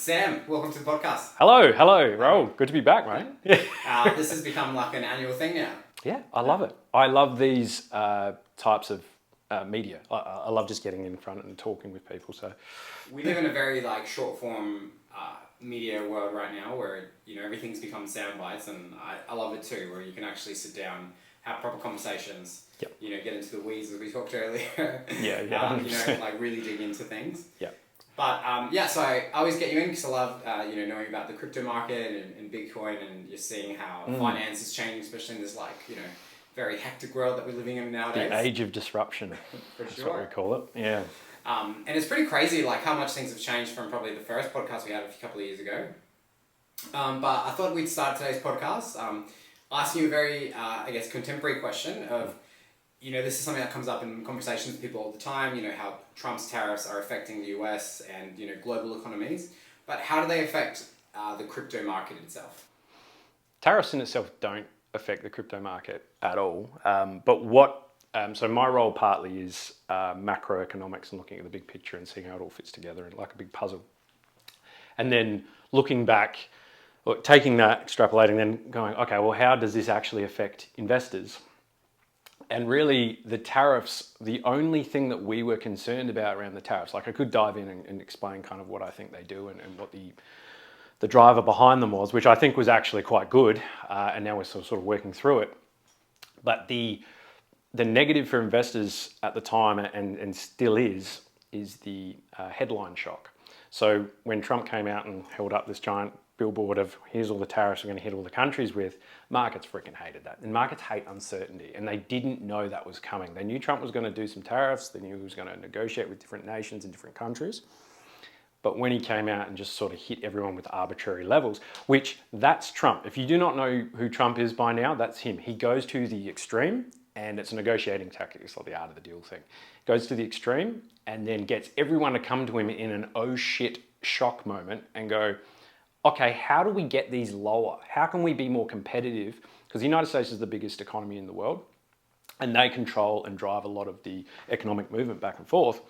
Sam, welcome to the podcast. Hello, Raoul. Good to be back, mate. Yeah, This has become like an annual thing now. yeah, I love it. I love these types of media. I love just getting in front and talking with people. So We live in a very short form media world right now, where everything's become sound bites, and I love it too, where you can actually sit down, have proper conversations. Yep. Get into the weeds as we talked earlier. Yeah. Really dig into things. Yeah. But so I always get you in because I love knowing about the crypto market and Bitcoin, and you're seeing how finance is changing, especially in this very hectic world that we're living in nowadays. The age of disruption. For That's sure. what we call it. Yeah. And it's pretty crazy how much things have changed from probably the first podcast we had a couple of years ago. But I thought we'd start today's podcast asking you a very, contemporary question of, this is something that comes up in conversations with people all the time, how Trump's tariffs are affecting the US and, global economies. But how do they affect the crypto market itself? Tariffs in itself don't affect the crypto market at all. So my role partly is macroeconomics and looking at the big picture and seeing how it all fits together in like a big puzzle. And then looking back, or taking that, extrapolating, then going, okay, well, how does this actually affect investors? And really, the tariffs, the only thing that we were concerned about around the tariffs, I could dive in and explain kind of what I think they do and what the driver behind them was, which I think was actually quite good, and now we're sort of working through it. But the negative for investors at the time, and still is the headline shock. So when Trump came out and held up this giant billboard of here's all the tariffs we're going to hit all the countries with, markets freaking hated that. And markets hate uncertainty, and they didn't know that was coming. They knew Trump was going to do some tariffs, they knew he was going to negotiate with different nations and different countries. But when he came out and just sort of hit everyone with arbitrary levels, which that's Trump. If you do not know who Trump is by now, that's him. He goes to the extreme, and it's a negotiating tactic. It's like the art of the deal thing. Goes to the extreme and then gets everyone to come to him in an oh shit shock moment and go, okay, how do we get these lower? How can we be more competitive? Because the United States is the biggest economy in the world, and they control and drive a lot of the economic movement back and forth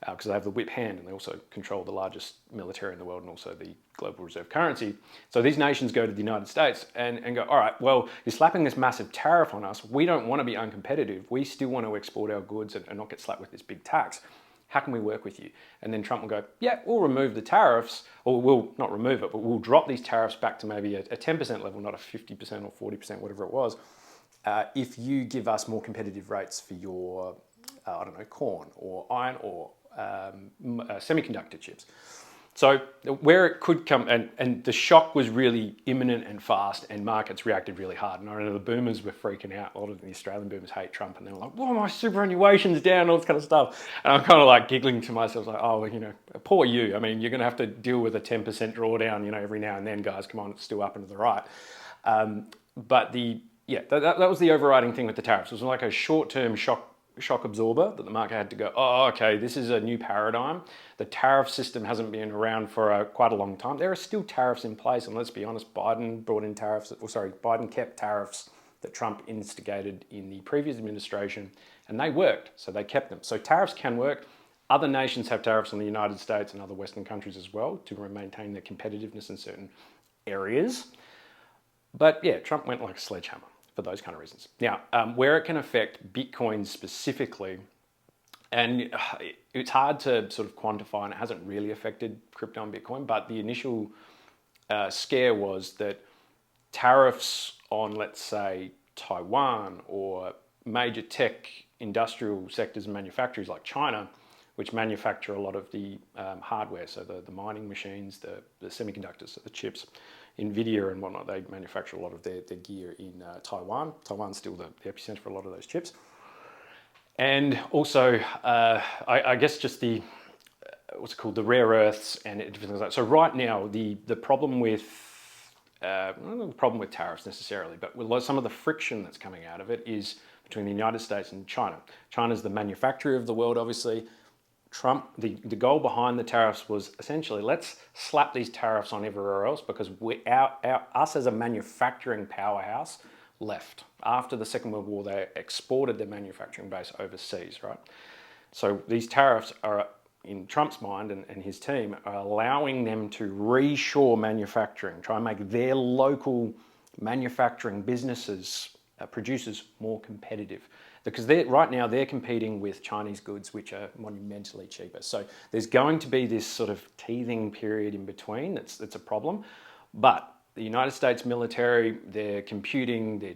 because they have the whip hand, and they also control the largest military in the world and also the global reserve currency. So these nations go to the United States and go, all right, well, you're slapping this massive tariff on us. We don't want to be uncompetitive. We still want to export our goods and not get slapped with this big tax. How can we work with you? And then Trump will go, yeah, we'll remove the tariffs, or we'll not remove it, but we'll drop these tariffs back to maybe a 10% level, not a 50% or 40%, whatever it was, if you give us more competitive rates for your, corn or iron or semiconductor chips. So where it could come, and the shock was really imminent and fast, and markets reacted really hard. And I know the boomers were freaking out. A lot of the Australian boomers hate Trump, and they were like, "Whoa, my superannuation's down," all this kind of stuff. And I'm kind of like giggling to myself, like, "Oh, poor you. I mean, you're going to have to deal with a 10% drawdown, every now and then, guys. Come on, it's still up and to the right." But that was the overriding thing with the tariffs. It was like a short-term shock absorber that the market had to go, oh, okay, this is a new paradigm. The tariff system hasn't been around for quite a long time. There are still tariffs in place, and let's be honest, Biden kept tariffs that Trump instigated in the previous administration, and they worked, so they kept them. So tariffs can work. Other nations have tariffs on the United States and other Western countries as well to maintain their competitiveness in certain areas. But yeah, Trump went like a sledgehammer for those kind of reasons. Now, where it can affect Bitcoin specifically, and it's hard to sort of quantify, and it hasn't really affected crypto and Bitcoin, but the initial scare was that tariffs on, let's say, Taiwan or major tech industrial sectors and manufacturers like China, which manufacture a lot of the hardware, so the mining machines, the semiconductors, so the chips, NVIDIA and whatnot, they manufacture a lot of their gear in Taiwan. Taiwan's still the epicenter for a lot of those chips. And also, I guess just the rare earths and different things like that. So right now, the problem with, not the problem with tariffs necessarily, but with some of the friction that's coming out of it is between the United States and China. China's the manufacturer of the world, obviously. Trump, the goal behind the tariffs was essentially, let's slap these tariffs on everywhere else because us as a manufacturing powerhouse left. After the Second World War, they exported their manufacturing base overseas, right? So these tariffs are in Trump's mind and his team, are allowing them to reshore manufacturing, try and make their local manufacturing businesses, producers, more competitive. Because right now they're competing with Chinese goods, which are monumentally cheaper. So there's going to be this sort of teething period in between that's a problem. But the United States military, their computing, their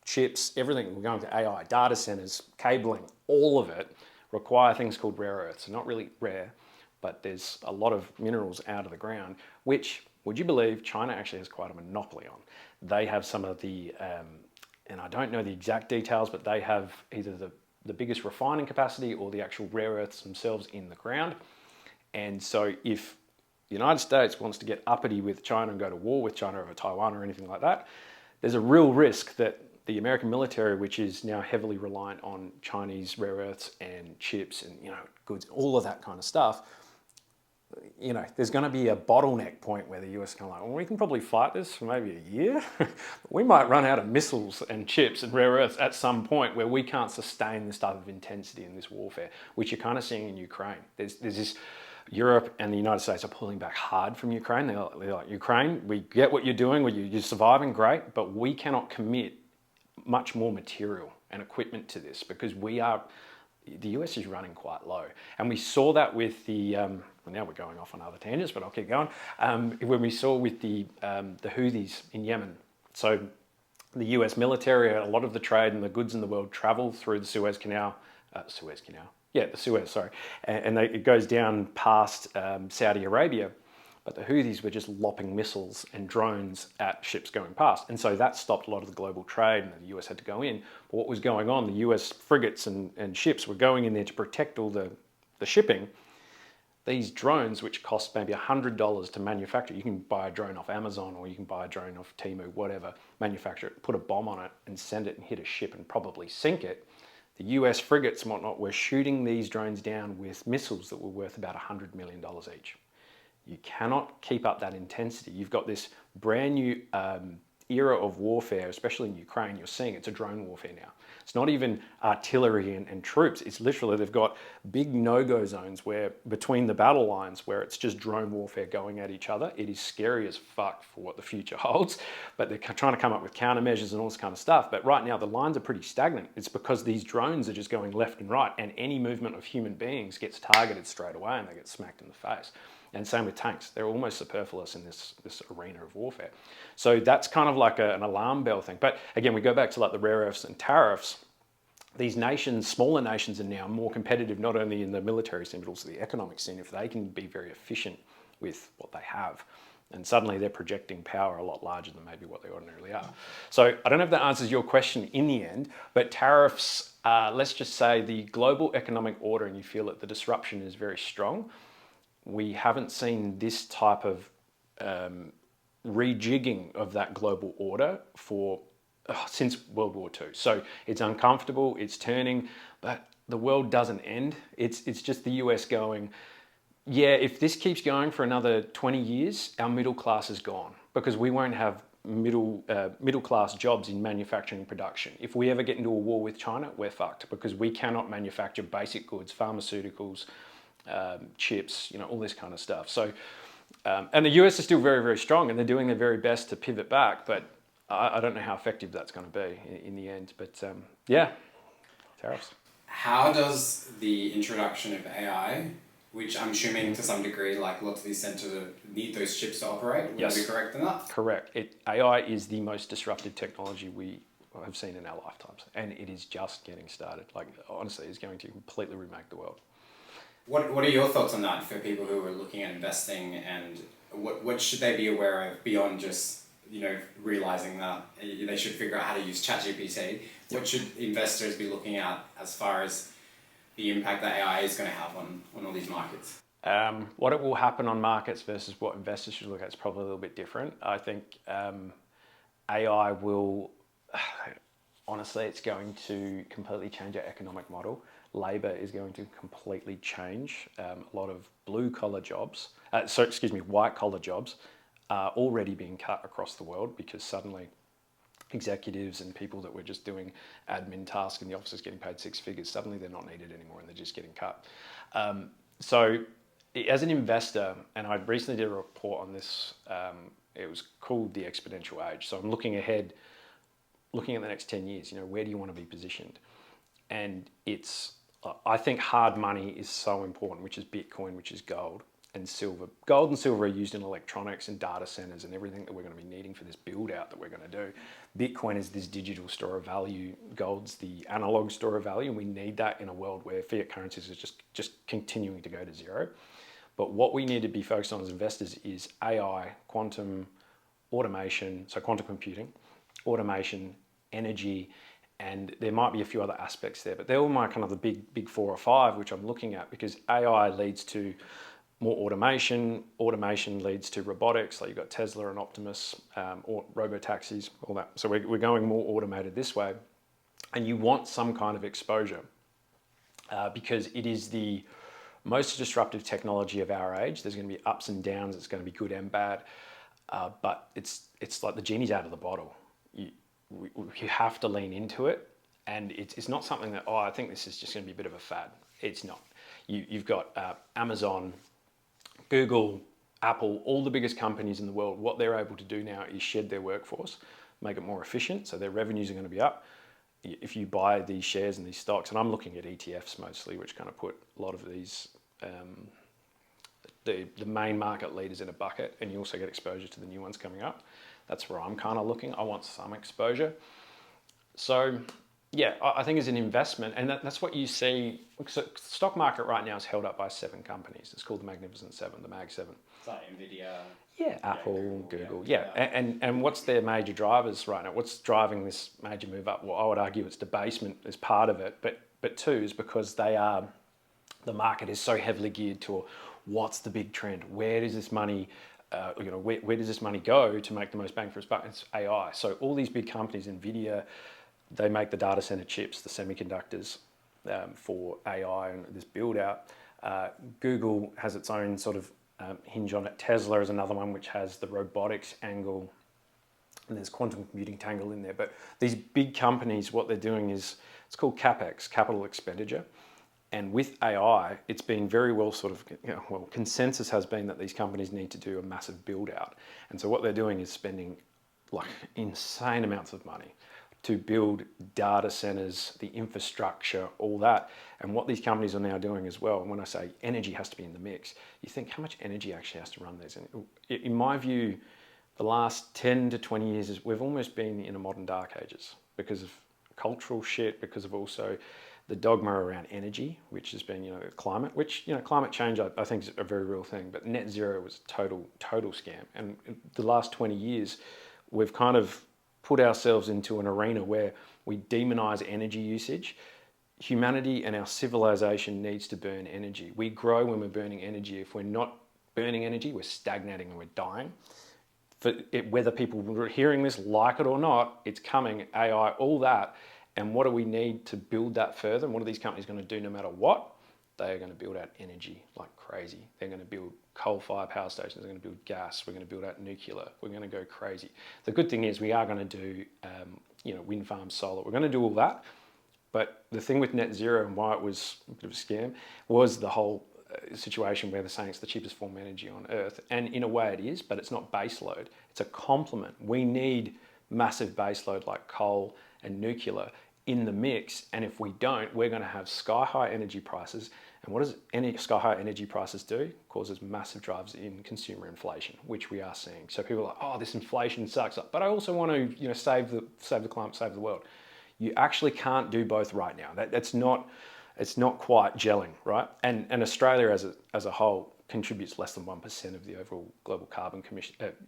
chips, everything, we're going to AI, data centers, cabling, all of it require things called rare earths. They're not really rare, but there's a lot of minerals out of the ground, which, would you believe, China actually has quite a monopoly on. They have some of the, and I don't know the exact details, but they have either the biggest refining capacity or the actual rare earths themselves in the ground. And so if the United States wants to get uppity with China and go to war with China over Taiwan or anything like that, there's a real risk that the American military, which is now heavily reliant on Chinese rare earths and chips and goods, all of that kind of stuff, there's going to be a bottleneck point where the US is kind of like, well, we can probably fight this for maybe a year. We might run out of missiles and chips and rare earths at some point where we can't sustain this type of intensity in this warfare, which you're kind of seeing in Ukraine. There's this, Europe and the United States are pulling back hard from Ukraine. They're like, Ukraine, we get what you're doing, you're surviving, great, but we cannot commit much more material and equipment to this because the US is running quite low. And we saw that with the, well, now we're going off on other tangents, but I'll keep going. When we saw with the Houthis in Yemen. So the US military, a lot of the trade and the goods in the world travel through the Suez Canal. Yeah, the Suez, sorry. And it goes down past Saudi Arabia. But the Houthis were just lopping missiles and drones at ships going past. And so that stopped a lot of the global trade and the US had to go in. But what was going on, the US frigates and ships were going in there to protect all the shipping. These drones, which cost maybe $100 to manufacture, you can buy a drone off Amazon or you can buy a drone off Temu, whatever, manufacture it, put a bomb on it and send it and hit a ship and probably sink it. The US frigates and whatnot were shooting these drones down with missiles that were worth about $100 million each. You cannot keep up that intensity. You've got this brand new era of warfare, especially in Ukraine. You're seeing it's a drone warfare now. It's not even artillery and troops. It's literally, they've got big no-go zones where between the battle lines where it's just drone warfare going at each other. It is scary as fuck for what the future holds, but they're trying to come up with countermeasures and all this kind of stuff. But right now the lines are pretty stagnant. It's because these drones are just going left and right and any movement of human beings gets targeted straight away and they get smacked in the face. And same with tanks. They're almost superfluous in this arena of warfare. So that's kind of like an alarm bell thing. But again, we go back to like the rare earths and tariffs. These nations, smaller nations, are now more competitive, not only in the military scene, but also the economic scene, if they can be very efficient with what they have. And suddenly they're projecting power a lot larger than maybe what they ordinarily are. So I don't know if that answers your question in the end, but tariffs, let's just say the global economic order, and you feel that the disruption is very strong. We haven't seen this type of rejigging of that global order since World War II. So it's uncomfortable, it's turning, but the world doesn't end. It's just the US going, yeah, if this keeps going for another 20 years, our middle class is gone because we won't have middle class jobs in manufacturing and production. If we ever get into a war with China, we're fucked because we cannot manufacture basic goods, pharmaceuticals, chips, all this kind of stuff. So, and the US is still very, very strong and they're doing their very best to pivot back, but I don't know how effective that's going to be in the end. But yeah, tariffs. How does the introduction of AI, which I'm assuming to some degree, like lots of these centers need those chips to operate, would I be correct in that? Correct. AI is the most disruptive technology we have seen in our lifetimes, and it is just getting started. Like honestly, it's going to completely remake the world. What are your thoughts on that for people who are looking at investing, and what should they be aware of beyond just realizing that they should figure out how to use ChatGPT? What should investors be looking at as far as the impact that AI is going to have on all these markets? What it will happen on markets versus what investors should look at is probably a little bit different. I think AI will, honestly, it's going to completely change our economic model. Labour is going to completely change. A lot of white-collar jobs are already being cut across the world because suddenly executives and people that were just doing admin tasks in the offices getting paid six figures, suddenly they're not needed anymore and they're just getting cut. So as an investor, and I recently did a report on this, it was called the exponential age. So I'm looking ahead, looking at the next 10 years, where do you want to be positioned? And I think hard money is so important, which is Bitcoin, which is gold and silver. Gold and silver are used in electronics and data centers and everything that we're going to be needing for this build out that we're going to do. Bitcoin is this digital store of value. Gold's the analog store of value, and we need that in a world where fiat currencies are just continuing to go to zero. But what we need to be focused on as investors is AI, quantum, automation, so quantum computing, automation, energy, and there might be a few other aspects there, but they're all my kind of the big 4 or 5, which I'm looking at, because AI leads to more automation. Automation leads to robotics, like you've got Tesla and Optimus, or robo-taxis, all that. So we're going more automated this way, and you want some kind of exposure because it is the most disruptive technology of our age. There's going to be ups and downs. It's going to be good and bad, but it's like the genie's out of the bottle. You have to lean into it, and it's not something that, I think this is just going to be a bit of a fad. It's not. You've got Amazon, Google, Apple, all the biggest companies in the world. What they're able to do now is shed their workforce, make it more efficient, so their revenues are going to be up. If you buy these shares and these stocks, and I'm looking at ETFs mostly, which kind of put a lot of these the main market leaders in a bucket, and you also get exposure to the new ones coming up. That's where I'm kind of looking. I want some exposure. So yeah, I think as an investment, and that's what you see. So stock market right now is held up by 7 companies. It's called the Magnificent Seven, the Mag 7. It's like Nvidia. Yeah, Apple, Google. Yeah. And what's their major drivers right now? What's driving this major move up? Well, I would argue it's debasement is part of it, but 2 is because the market is so heavily geared to what's the big trend? Where does this money where does this money go to make the most bang for its buck? It's AI. So all these big companies, Nvidia, they make the data center chips, the semiconductors for AI and this build out. Google has its own sort of hinge on it. Tesla is another one which has the robotics angle, and there's quantum computing tangle in there. But these big companies, what they're doing is, it's called CapEx, capital expenditure. And with AI, it's been very well consensus has been that these companies need to do a massive build out. And so what they're doing is spending like insane amounts of money to build data centers, the infrastructure, all that. And what these companies are now doing as well, and when I say energy has to be in the mix, you think how much energy actually has to run these? And in my view, the last 10 to 20 years, we've almost been in a modern dark ages because of cultural shit, because of also the dogma around energy, which has been, climate, which, climate change, I think is a very real thing, but net zero was a total scam. And the last 20 years, we've kind of put ourselves into an arena where we demonize energy usage. Humanity and our civilization needs to burn energy. We grow when we're burning energy. If we're not burning energy, we're stagnating and we're dying. Whether people are hearing this, like it or not, it's coming, AI, all that. And what do we need to build that further? And what are these companies going to do no matter what? They are going to build out energy like crazy. They're going to build coal-fired power stations. They're going to build gas. We're going to build out nuclear. We're going to go crazy. The good thing is we are going to do, wind farms, solar. We're going to do all that. But the thing with net zero and why it was a bit of a scam was the whole situation where they're saying it's the cheapest form of energy on Earth. And in a way it is, but it's not base load. It's a complement. We need massive base load like coal and nuclear in the mix, and if we don't, we're going to have sky-high energy prices. And what does any sky-high energy prices do? It causes massive drives in consumer inflation, which we are seeing. So people are like, oh, this inflation sucks, but I also want to save the climate, save the world. You actually can't do both right now. It's not quite gelling, right? And Australia as a whole contributes less than 1% of the overall global carbon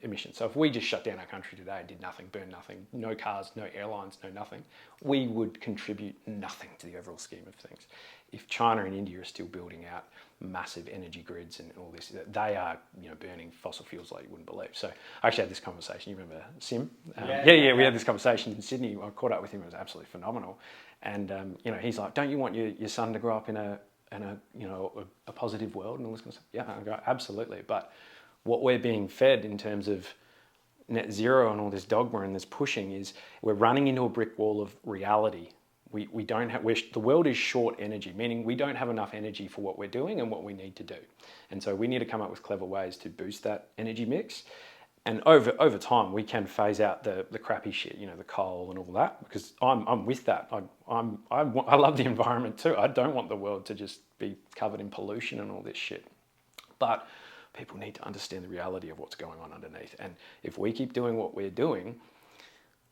emissions. So if we just shut down our country today and did nothing, burned nothing, no cars, no airlines, no nothing, we would contribute nothing to the overall scheme of things. If China and India are still building out massive energy grids and all this, they are burning fossil fuels like you wouldn't believe. So I actually had this conversation. You remember Sim? We had this conversation in Sydney. I caught up with him. It was absolutely phenomenal. And he's like, don't you want your son to grow up in a positive world and all this kind of stuff? Yeah, I go, absolutely. But what we're being fed in terms of net zero and all this dogma and this pushing is we're running into a brick wall of reality We don't have, the world is short energy, meaning we don't have enough energy for what we're doing and what we need to do. And so we need to come up with clever ways to boost that energy mix. And over time, we can phase out the crappy shit, the coal and all that, because I'm with that. I love the environment too. I don't want the world to just be covered in pollution and all this shit. But people need to understand the reality of what's going on underneath. And if we keep doing what we're doing,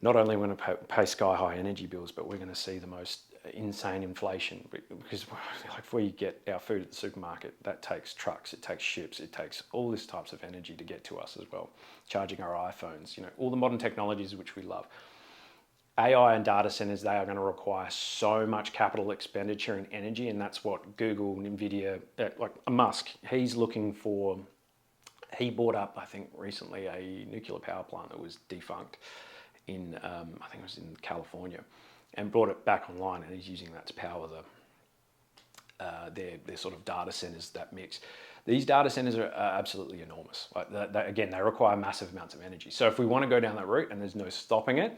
not only are we going to pay sky-high energy bills, but we're going to see the most insane inflation, because like if we get our food at the supermarket, that takes trucks, it takes ships, it takes all these types of energy to get to us as well. Charging our iPhones, all the modern technologies which we love. AI and data centers, they are going to require so much capital expenditure and energy, and that's what Google, Nvidia, like Musk, he bought up, I think recently, a nuclear power plant that was defunct in, I think it was in California, and brought it back online, and he's using that to power their sort of data centers, that mix. These data centers are absolutely enormous. Like again, they require massive amounts of energy. So if we want to go down that route and there's no stopping it,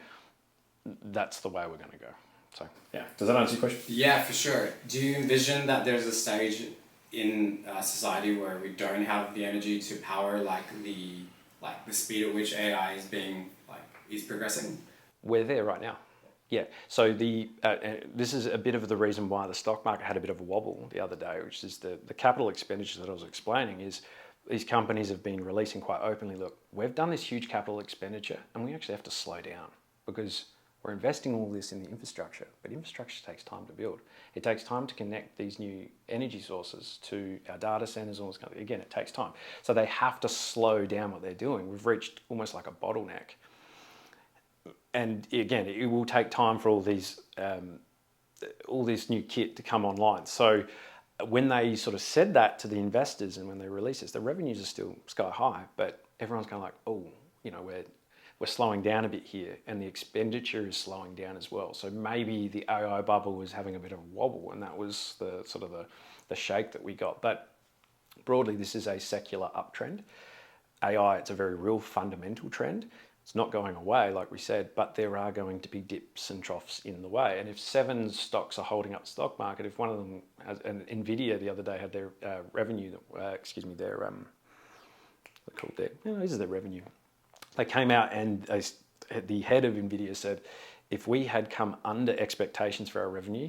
that's the way we're going to go. So yeah, does that answer your question? Yeah, for sure. Do you envision that there's a stage in society where we don't have the energy to power the speed at which AI is progressing? We're there right now. Yeah. So this is a bit of the reason why the stock market had a bit of a wobble the other day, which is the capital expenditure that I was explaining. Is these companies have been releasing quite openly, look, we've done this huge capital expenditure and we actually have to slow down because we're investing all this in the infrastructure, but infrastructure takes time to build. It takes time to connect these new energy sources to our data centers, all this kind of thing. Again, it takes time. So they have to slow down what they're doing. We've reached almost like a bottleneck. And again, it will take time for all this new kit to come online. So when they sort of said that to the investors and when they released this, the revenues are still sky high, but everyone's kind of like, oh, we're slowing down a bit here, and the expenditure is slowing down as well. So maybe the AI bubble was having a bit of a wobble, and that was the sort of the shake that we got. But broadly, this is a secular uptrend. AI, it's a very real fundamental trend. It's not going away, like we said, but there are going to be dips and troughs in the way. And if 7 stocks are holding up the stock market, if one of them has, and Nvidia the other day had their revenue, they're called this is their revenue. They came out and the head of Nvidia said, if we had come under expectations for our revenue,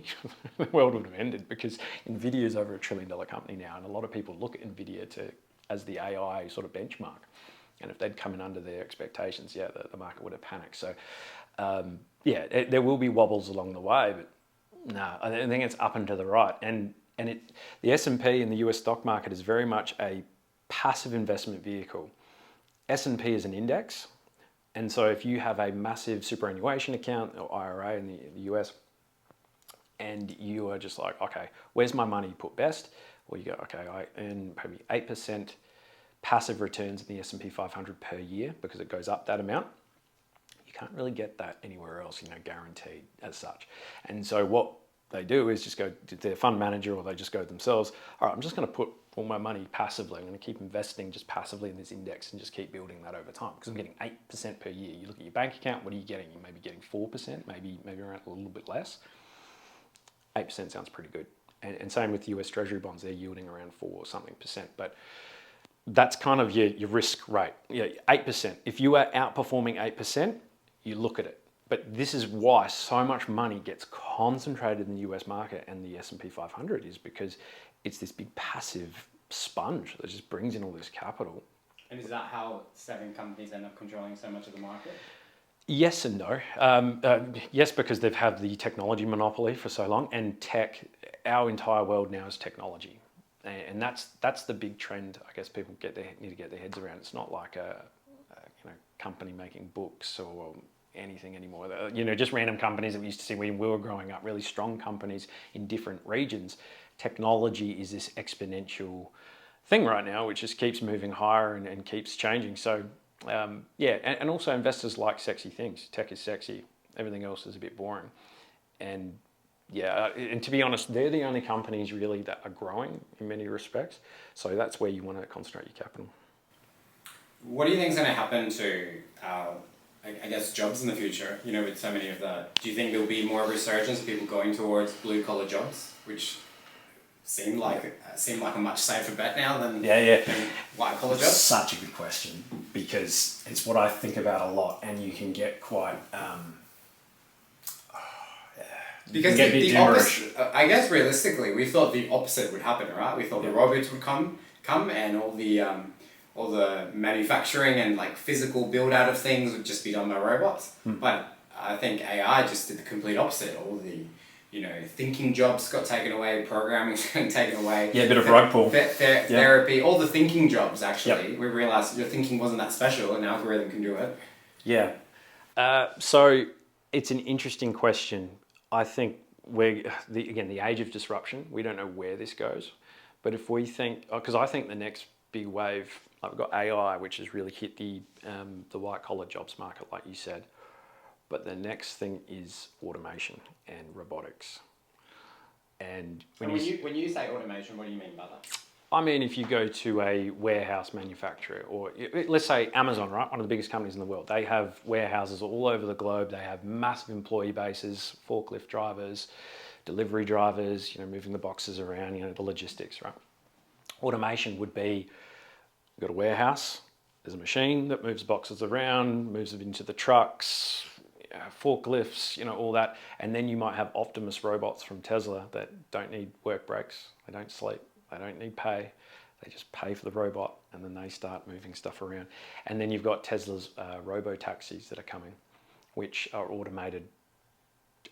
the world would have ended, because Nvidia is over $1 trillion company now, and a lot of people look at Nvidia as the AI sort of benchmark. And if they'd come in under their expectations, the market would have panicked. So, there will be wobbles along the way, but no, I think it's up and to the right. And the S&P in the US stock market is very much a passive investment vehicle. S&P is an index. And so if you have a massive superannuation account or IRA in the US, and you are just like, okay, where's my money put best? Well, you go, okay, I earn probably 8% passive returns in the S&P 500 per year because it goes up that amount. You can't really get that anywhere else, guaranteed as such. And so what they do is just go to their fund manager, or they just go themselves, all right, I'm just going to put all my money passively. I'm going to keep investing just passively in this index and just keep building that over time, because I'm getting 8% per year. You look at your bank account, what are you getting? You may be getting 4%, maybe around a little bit less. 8% sounds pretty good. And same with US Treasury bonds, they're yielding around 4 or something percent. But that's kind of your risk rate. 8%. If you are outperforming 8%, you look at it. But this is why so much money gets concentrated in the US market and the S&P 500, is because it's this big passive sponge that just brings in all this capital. And is that how 7 companies end up controlling so much of the market? Yes and no. Yes, because they've had the technology monopoly for so long, and our entire world now is technology. And that's the big trend, I guess, people need to get their heads around. It's not like a company making books or anything anymore. Just random companies that we used to see when we were growing up, really strong companies in different regions. Technology is this exponential thing right now, which just keeps moving higher and keeps changing. So, and also investors like sexy things. Tech is sexy. Everything else is a bit boring. And and to be honest, they're the only companies really that are growing in many respects. So that's where you want to concentrate your capital. What do you think is going to happen to our I guess, jobs in the future, with so many of the... Do you think there'll be more resurgence of people going towards blue-collar jobs, which seem like a much safer bet now than white-collar jobs? Such a good question, because it's what I think about a lot, and you can get quite... Because the opposite, I guess realistically, we thought the opposite would happen, right? We thought the robots would come and all the manufacturing and like physical build out of things would just be done by robots. But I think AI just did the complete opposite. All the thinking jobs got taken away, programming got taken away. Yeah, a bit of rug pull. Therapy, all the thinking jobs actually. Yep. We realised your thinking wasn't that special, an algorithm can do it. Yeah. So it's an interesting question. I think the age of disruption, we don't know where this goes. But if we think, because I think the next big wave, like we've got AI, which has really hit the white collar jobs market, like you said. But the next thing is automation and robotics. And when you say automation, what do you mean by that? I mean, if you go to a warehouse manufacturer, or let's say Amazon, right? One of the biggest companies in the world. They have warehouses all over the globe. They have massive employee bases, forklift drivers, delivery drivers, moving the boxes around, the logistics, right? Automation would be, you've got a warehouse, there's a machine that moves boxes around, moves them into the trucks, forklifts, all that. And then you might have Optimus robots from Tesla that don't need work breaks, they don't sleep. They don't need pay. They just pay for the robot, and then they start moving stuff around. And then you've got Tesla's robo-taxis that are coming, which are automated,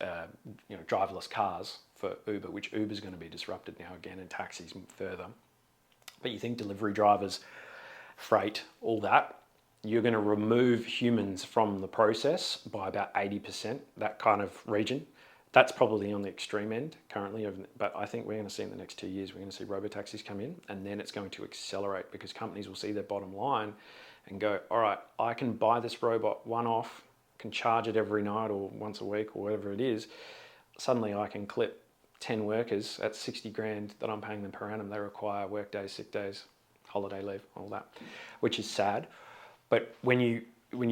driverless cars for Uber, which Uber's going to be disrupted now again, and taxis further. But you think delivery drivers, freight, all that, you're going to remove humans from the process by about 80%, that kind of region. That's probably on the extreme end currently, but I think we're going to see in the next 2 years, we're going to see robo-taxis come in, and then it's going to accelerate because companies will see their bottom line and go, all right, I can buy this robot one-off, can charge it every night or once a week or whatever it is. Suddenly I can clip 10 workers at 60 grand that I'm paying them per annum. They require work days, sick days, holiday leave, all that, which is sad. But when you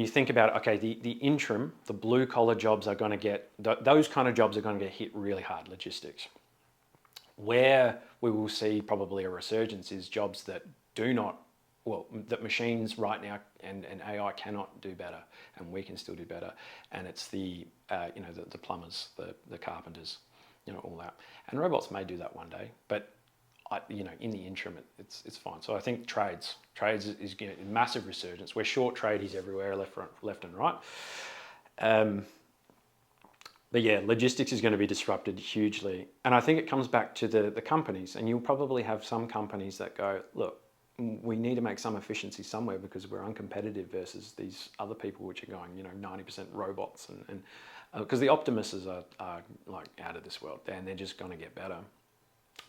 think about, okay, the interim, the blue collar jobs are going to get, those kind of jobs are going to get hit really hard, logistics. Where we will see probably a resurgence is jobs that that machines right now and AI cannot do better, and we can still do better. And it's the plumbers, the carpenters, all that. And robots may do that one day, but in the interim, it's fine. So I think trades is massive resurgence. We're short tradies everywhere, left and right. But yeah, logistics is going to be disrupted hugely. And I think it comes back to the companies. And you'll probably have some companies that go, look, we need to make some efficiency somewhere because we're uncompetitive versus these other people which are going, 90% robots. And because the Optimuses are like out of this world, and they're just going to get better.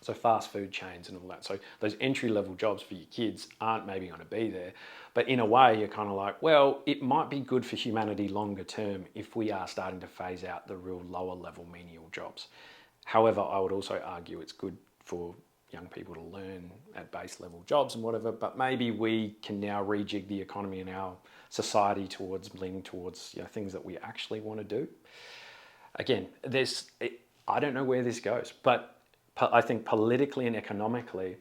So fast food chains and all that. So those entry-level jobs for your kids aren't maybe going to be there. But in a way, you're kind of like, well, it might be good for humanity longer term if we are starting to phase out the real lower-level menial jobs. However, I would also argue it's good for young people to learn at base-level jobs and whatever, but maybe we can now rejig the economy in our society leaning towards things that we actually want to do. Again, I don't know where this goes, but I think politically and economically,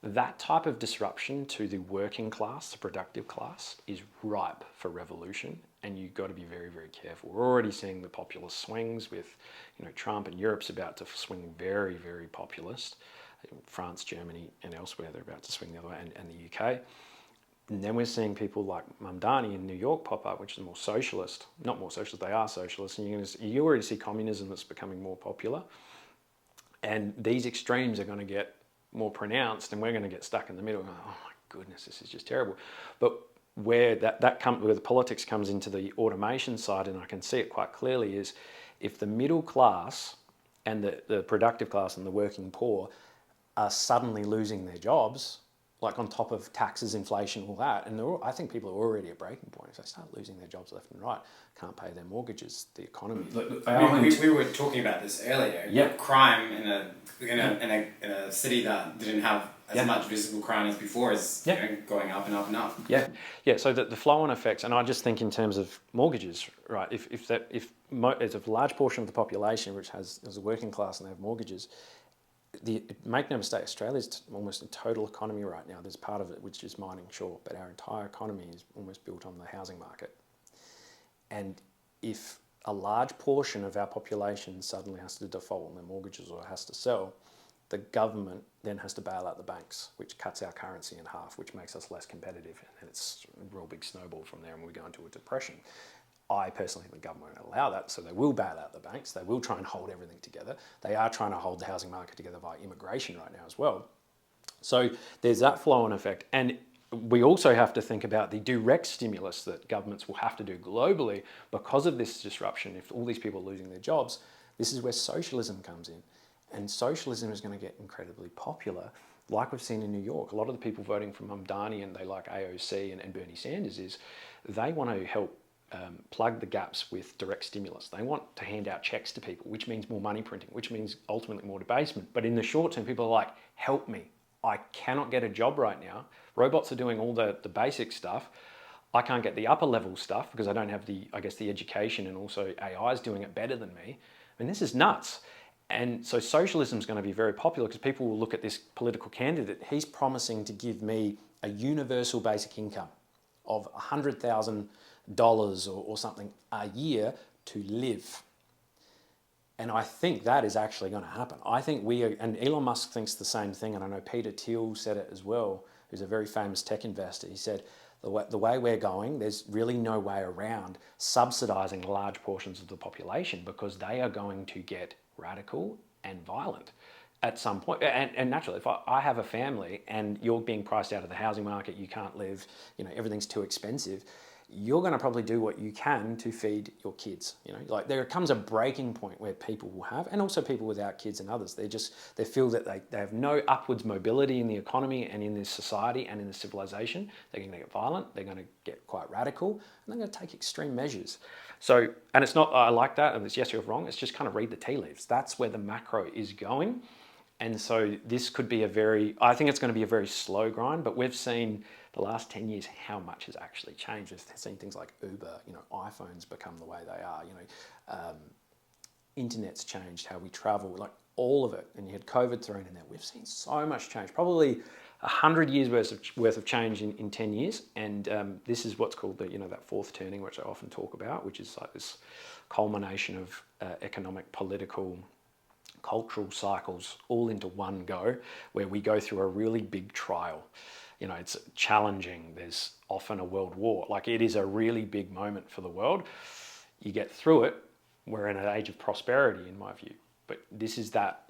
that type of disruption to the working class, the productive class, is ripe for revolution, and you've got to be very, very careful. We're already seeing the populist swings with, Trump, and Europe's about to swing very, very populist. France, Germany, and elsewhere, they're about to swing the other way, and the UK. And then we're seeing people like Mamdani in New York pop up, which is more socialist. Not more socialist, they are socialist. And you already see communism that's becoming more popular. And these extremes are going to get more pronounced, and we're going to get stuck in the middle. Oh my goodness, this is just terrible. But where where the politics comes into the automation side, and I can see it quite clearly, is if the middle class and the productive class and the working poor are suddenly losing their jobs, like on top of taxes, inflation, all that. And I think people are already at breaking point. If they start losing their jobs left and right, can't pay their mortgages, the economy. We were talking about this earlier. Yep. Crime in a city that didn't have as much visible crime as before is going up and up and up. Yeah, yeah. So the flow-on effects, and I just think in terms of mortgages, right? If there's a large portion of the population which has a working class and they have mortgages, make no mistake, Australia's almost a total economy right now. There's part of it which is mining, sure, but our entire economy is almost built on the housing market. And if a large portion of our population suddenly has to default on their mortgages or has to sell, the government then has to bail out the banks, which cuts our currency in half, which makes us less competitive. And it's a real big snowball from there and we go into a depression. I personally think the government won't allow that, so they will bail out the banks. They will try and hold everything together. They are trying to hold the housing market together via immigration right now as well. So there's that flow-on effect. And we also have to think about the direct stimulus that governments will have to do globally because of this disruption. If all these people are losing their jobs, this is where socialism comes in. And socialism is going to get incredibly popular, like we've seen in New York. A lot of the people voting for Mamdani and they like AOC and Bernie Sanders is they want to help plug the gaps with direct stimulus. They want to hand out checks to people, which means more money printing, which means ultimately more debasement. But in the short term, people are like, help me. I cannot get a job right now. Robots are doing all the basic stuff. I can't get the upper level stuff because I don't have the education, and also AI is doing it better than me. I mean, this is nuts. And so socialism is going to be very popular because people will look at this political candidate. He's promising to give me a universal basic income of $100,000 or something a year to live. And I think that is actually going to happen. I think and Elon Musk thinks the same thing, and I know Peter Thiel said it as well, who's a very famous tech investor. He said, the way we're going, there's really no way around subsidizing large portions of the population because they are going to get radical and violent at some point. And naturally, if I have a family and you're being priced out of the housing market, you can't live, everything's too expensive, you're going to probably do what you can to feed your kids. Like there comes a breaking point where people will have, and also people without kids and others, they feel that they have no upwards mobility in the economy and in this society and in the civilization. They're going to get violent, they're going to get quite radical, and they're going to take extreme measures. So, and it's not, I like that, and it's yes, you're wrong, it's just kind of read the tea leaves. That's where the macro is going. And so this could be I think it's going to be a very slow grind, but we've seen the last 10 years how much has actually changed. We've seen things like Uber, iPhones become the way they are, internet's changed, how we travel, like all of it. And you had COVID thrown in there. We've seen so much change, probably 100 years worth of change in 10 years. And this is what's called that fourth turning, which I often talk about, which is like this culmination of economic, political, cultural cycles all into one go, where we go through a really big trial. It's challenging. There's often a world war. Like it is a really big moment for the world. You get through it. We're in an age of prosperity, in my view. But this is that,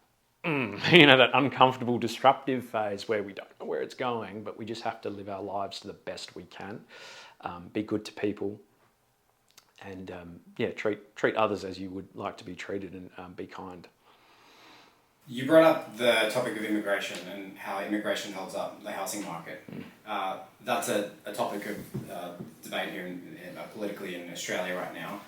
that uncomfortable, disruptive phase where we don't know where it's going, but we just have to live our lives to the best we can, be good to people, and treat others as you would like to be treated, and be kind. You brought up the topic of immigration and how immigration holds up the housing market. That's a topic of debate here politically in Australia right now.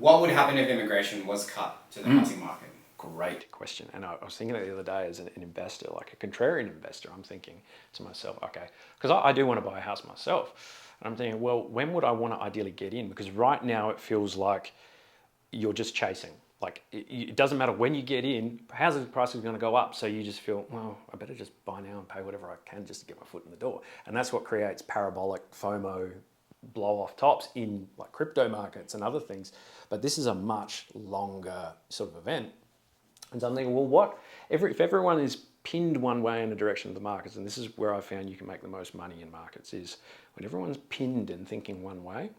What would happen if immigration was cut to the housing market? Great question. And I was thinking of it the other day as an investor, like a contrarian investor. I'm thinking to myself, okay, because I do want to buy a house myself. And I'm thinking, well, when would I want to ideally get in? Because right now it feels like you're just chasing. Like it doesn't matter when you get in, housing prices are going to go up. So you just feel, well, I better just buy now and pay whatever I can just to get my foot in the door. And that's what creates parabolic FOMO blow off tops in like crypto markets and other things. But this is a much longer sort of event. And so I'm thinking, well, if everyone is pinned one way in the direction of the markets, and this is where I found you can make the most money in markets, is when everyone's pinned and thinking one way,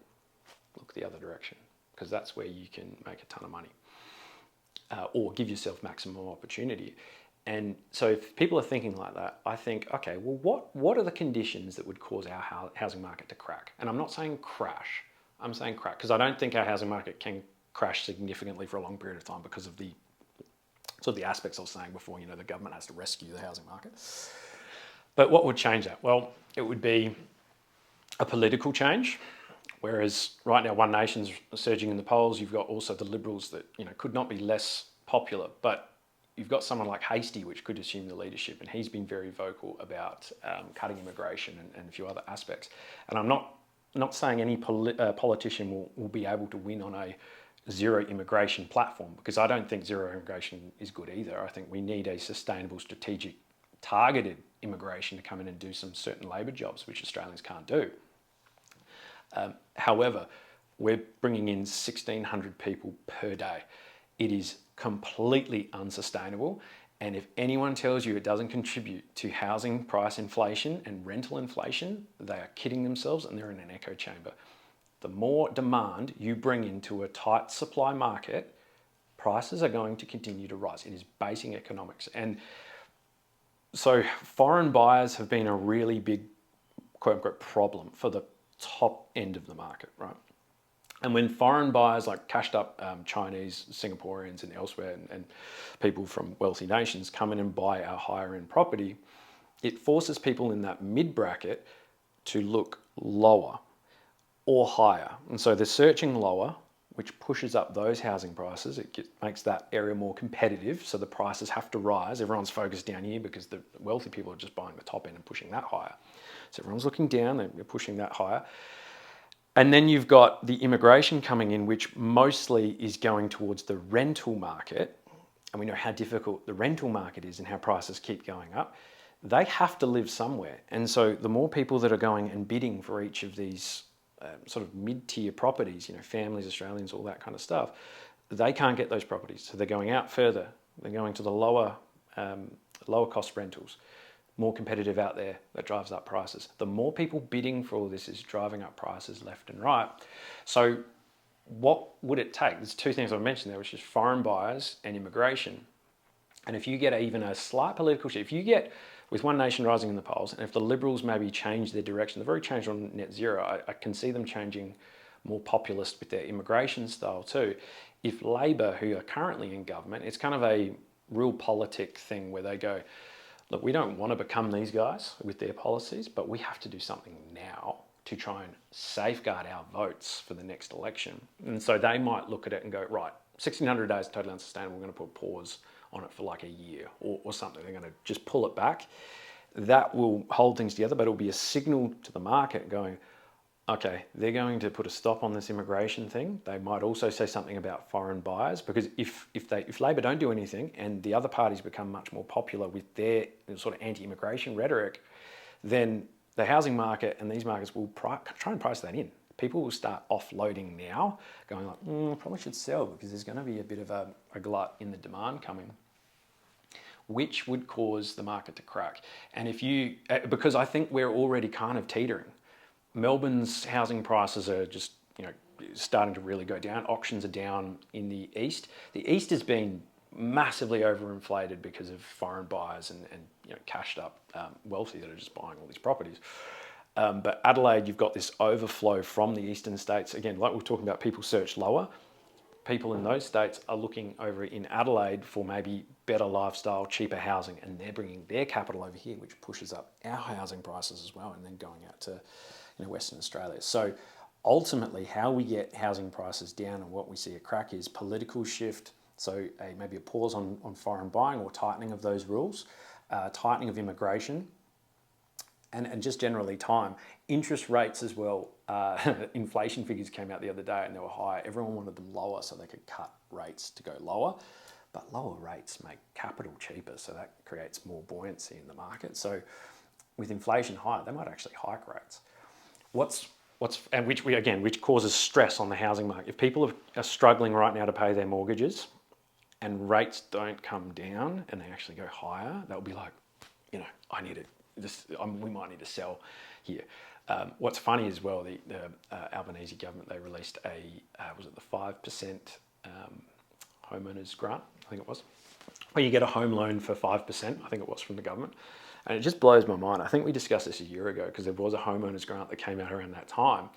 look the other direction, because that's where you can make a ton of money. Or give yourself maximum opportunity. And so if people are thinking like that, I think, okay, well, what are the conditions that would cause our housing market to crack? And I'm not saying crash, I'm saying crack, because I don't think our housing market can crash significantly for a long period of time because of the aspects I was saying before, the government has to rescue the housing market. But what would change that? Well, it would be a political change. Whereas right now, One Nation's surging in the polls. You've got also the Liberals that could not be less popular, but you've got someone like Hastie, which could assume the leadership, and he's been very vocal about cutting immigration and a few other aspects. And I'm not saying any politician will be able to win on a zero immigration platform, because I don't think zero immigration is good either. I think we need a sustainable, strategic, targeted immigration to come in and do some certain labour jobs, which Australians can't do. However, we're bringing in 1,600 people per day. It is completely unsustainable. And if anyone tells you it doesn't contribute to housing price inflation and rental inflation, they are kidding themselves, and they're in an echo chamber. The more demand you bring into a tight supply market, prices are going to continue to rise. It is basic economics. And so foreign buyers have been a really big, quote unquote, problem for the top end of the market, right? And when foreign buyers, like cashed up Chinese, Singaporeans and elsewhere, and people from wealthy nations come in and buy our higher end property, it forces people in that mid bracket to look lower or higher. And so they're searching lower, which pushes up those housing prices. It makes that area more competitive. So the prices have to rise. Everyone's focused down here because the wealthy people are just buying the top end and pushing that higher. So everyone's looking down, they're pushing that higher. And then you've got the immigration coming in, which mostly is going towards the rental market. And we know how difficult the rental market is and how prices keep going up. They have to live somewhere. And so the more people that are going and bidding for each of these sort of mid-tier properties, families, Australians, all that kind of stuff, they can't get those properties. So they're going out further. They're going to the lower cost rentals. More competitive out there, that drives up prices. The more people bidding for all this is driving up prices left and right. So what would it take? There's two things I mentioned there, which is foreign buyers and immigration. And if you get even a slight political shift, if you get with One Nation rising in the polls, and if the Liberals maybe change their direction, they've already changed on net zero, I can see them changing more populist with their immigration style too. If Labor, who are currently in government, it's kind of a real politic thing where they go, look, we don't want to become these guys with their policies, but we have to do something now to try and safeguard our votes for the next election. And so they might look at it and go, right, 1,600 days totally unsustainable, we're going to put a pause on it for like a year or something. They're going to just pull it back. That will hold things together, but it'll be a signal to the market going, okay, they're going to put a stop on this immigration thing. They might also say something about foreign buyers, because if Labor don't do anything and the other parties become much more popular with their sort of anti-immigration rhetoric, then the housing market and these markets will try and price that in. People will start offloading now, going like, probably should sell because there's going to be a bit of a glut in the demand coming, which would cause the market to crack. And because I think we're already kind of teetering. Melbourne's housing prices are just, starting to really go down. Auctions are down in the east. The east has been massively overinflated because of foreign buyers and cashed up wealthy that are just buying all these properties. But Adelaide, you've got this overflow from the eastern states. Again, like we're talking about, people search lower. People in those states are looking over in Adelaide for maybe better lifestyle, cheaper housing, and they're bringing their capital over here, which pushes up our housing prices as well, and then going out to Western Australia. So ultimately, how we get housing prices down and what we see a crack is political shift. So maybe a pause on foreign buying or tightening of those rules, tightening of immigration, and just generally time. Interest rates as well. Inflation figures came out the other day and they were high. Everyone wanted them lower so they could cut rates to go lower. But lower rates make capital cheaper, so that creates more buoyancy in the market. So with inflation higher, they might actually hike rates. Which causes stress on the housing market. If people are struggling right now to pay their mortgages and rates don't come down and they actually go higher, they'll be like, we might need to sell here. What's funny as well, the Albanese government, they released the 5% homeowners grant, I think it was, where you get a home loan for 5%, I think it was, from the government. And it just blows my mind. I think we discussed this a year ago because there was a homeowners grant that came out around that time.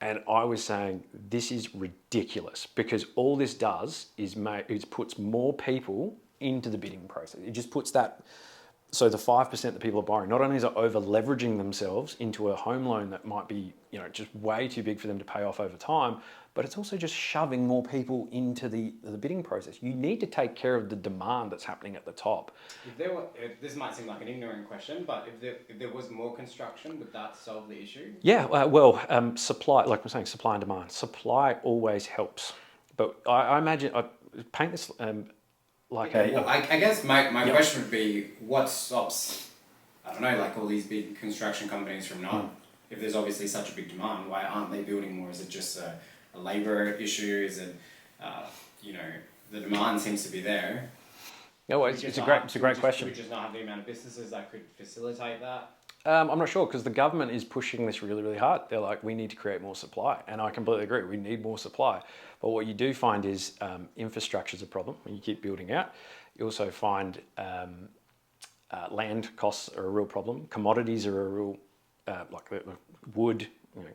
And I was saying, this is ridiculous, because all this does is it puts more people into the bidding process. It just puts that So the 5% that people are borrowing, not only is it over leveraging themselves into a home loan that might be, just way too big for them to pay off over time, but it's also just shoving more people into the bidding process. You need to take care of the demand that's happening at the top. This might seem like an ignorant question, but if there was more construction, would that solve the issue? Yeah, supply, like I'm saying, supply and demand. Supply always helps. But I imagine, I paint this I guess my question would be, what stops, I don't know, like all these big construction companies from not, if there's obviously such a big demand, why aren't they building more? Is it just a labour issue? Is it, the demand seems to be there? Yeah, well, it's a great question. Could we just not have the amount of businesses that could facilitate that? I'm not sure, because the government is pushing this really, really hard. They're like, we need to create more supply. And I completely agree, we need more supply. But what you do find is infrastructure is a problem when you keep building out. You also find land costs are a real problem. Commodities are a real, like wood,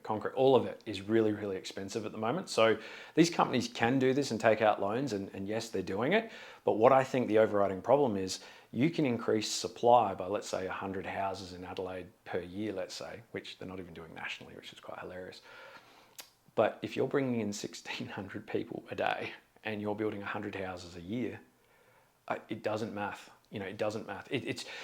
concrete, all of it is really, really expensive at the moment. So these companies can do this and take out loans, and yes, they're doing it. But what I think the overriding problem is, you can increase supply by, let's say, 100 houses in Adelaide per year, let's say, which they're not even doing nationally, which is quite hilarious. But if you're bringing in 1,600 people a day and you're building 100 houses a year, it doesn't math. It doesn't math.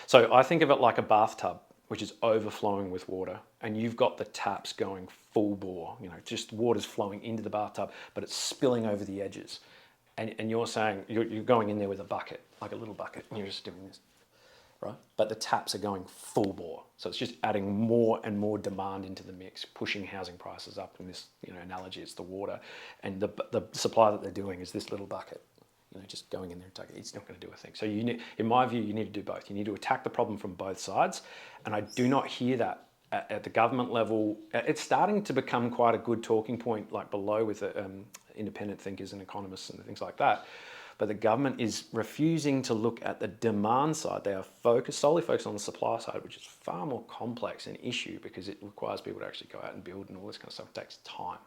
So I think of it like a bathtub, which is overflowing with water, and you've got the taps going full bore, just water's flowing into the bathtub, but it's spilling over the edges. And you're saying, you're going in there with a bucket, like a little bucket, and you're just doing this, right? But the taps are going full bore. So it's just adding more and more demand into the mix, pushing housing prices up. In this, analogy, it's the water. And the supply that they're doing is this little bucket, just going in there and taking it. It's not going to do a thing. So in my view, you need to do both. You need to attack the problem from both sides. And I do not hear that at the government level. It's starting to become quite a good talking point, like below with independent thinkers and economists and things like that. But the government is refusing to look at the demand side. They are solely focused on the supply side, which is far more complex an issue because it requires people to actually go out and build, and all this kind of stuff. It takes time.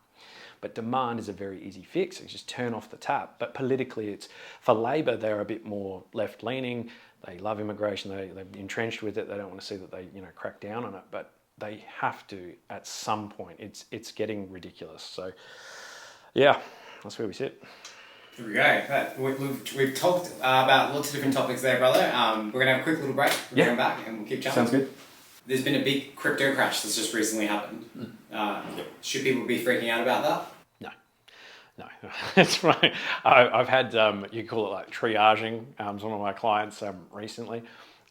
But demand is a very easy fix. It's just turn off the tap. But politically, for Labor, they're a bit more left-leaning. They love immigration. They're entrenched with it. They don't want to see that they crack down on it. But they have to at some point. It's getting ridiculous. So yeah, that's where we sit. There we go. We've talked about lots of different topics there, brother. We're going to have a quick little break. We'll come back and we'll keep chatting. Sounds good. There's been a big crypto crash that's just recently happened. Should people be freaking out about that? No, that's right. I've had, you call it like triaging, one of my clients recently,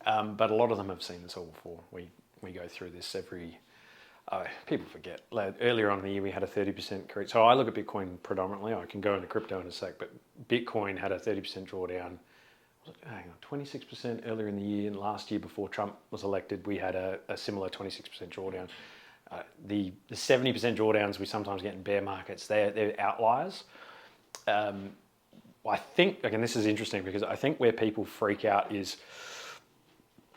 but a lot of them have seen this all before. We go through this every... people forget. Earlier on in the year, we had a 30% correct. So I look at Bitcoin predominantly. I can go into crypto in a sec, but Bitcoin had a 30% drawdown. 26% earlier in the year, and last year before Trump was elected, we had a similar 26% drawdown. The 70% drawdowns we sometimes get in bear markets, they're outliers. I think, again, this is interesting because I think where people freak out is,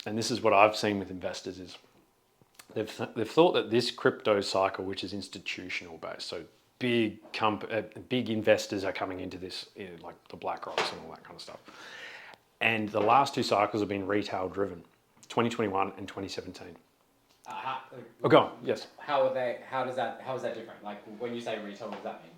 and this is what I've seen with investors, is they've thought that this crypto cycle, which is institutional based, so big investors are coming into this, like the BlackRocks and all that kind of stuff. And the last two cycles have been retail driven, 2021 and 2017. Go on. Yes. How is that different? Like when you say retail, what does that mean?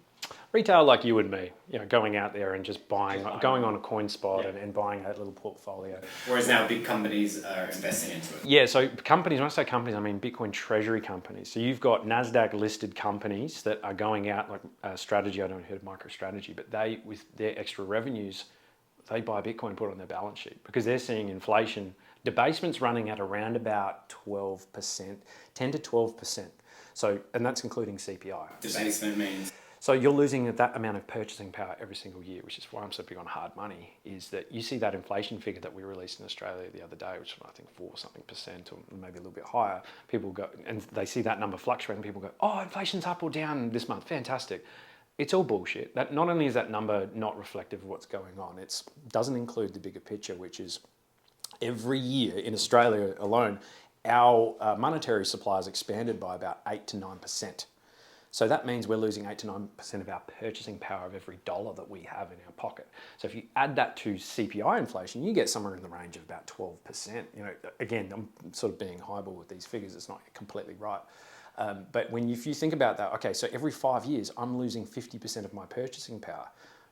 Retail, like you and me, going out there and just buying going on a CoinSpot and buying a little portfolio. Whereas now big companies are investing into it. Yeah, so companies, when I say companies, I mean Bitcoin treasury companies. So you've got NASDAQ listed companies that are going out, like Strategy, I don't know if you heard of MicroStrategy, but they, with their extra revenues, they buy Bitcoin and put it on their balance sheet because they're seeing inflation. Debasement's running at around about 12%, 10 to 12%. So, and that's including CPI. Debasement means? So you're losing that amount of purchasing power every single year, which is why I'm so big on hard money, is that you see that inflation figure that we released in Australia the other day, which was I think 4% or maybe a little bit higher. People go, and they see that number fluctuate and people go, oh, inflation's up or down this month, fantastic. It's all bullshit. That not only is that number not reflective of what's going on, it doesn't include the bigger picture, which is every year in Australia alone, our monetary supply is expanded by about 8 to 9%. So that means we're losing 8 to 9% of our purchasing power of every dollar that we have in our pocket. So if you add that to CPI inflation, you get somewhere in the range of about 12%. You know, again, I'm sort of being highball with these figures. It's not completely right. But if you think about that, okay, so every 5 years, I'm losing 50% of my purchasing power.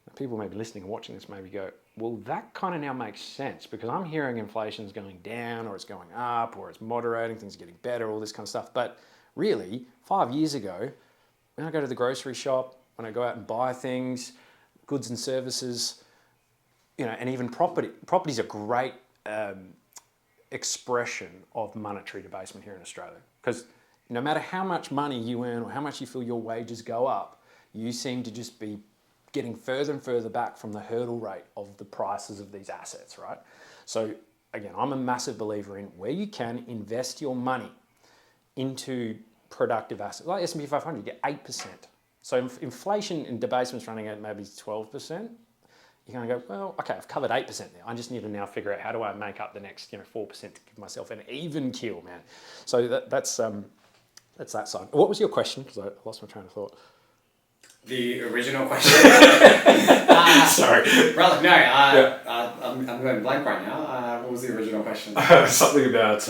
Now, people may be listening and watching this maybe go, well, that kind of now makes sense because I'm hearing inflation's going down or it's going up or it's moderating, things are getting better, all this kind of stuff. But really, 5 years ago, when I go to the grocery shop, when I go out and buy things, goods and services, you know, and even property's a great expression of monetary debasement here in Australia. Because no matter how much money you earn or how much you feel your wages go up, you seem to just be getting further and further back from the hurdle rate of the prices of these assets, right? So again, I'm a massive believer in where you can invest your money into productive assets. Like S&P 500, you get 8%. So inflation and debasement's running at maybe 12%. You're going to go, well, okay, I've covered 8% there. I just need to now figure out how do I make up the next 4% to give myself an even kill, man. So that's that side. What was your question? Because I lost my train of thought. The original question. Sorry. Brother, no, I'm going blank right now. What was the original question? Something about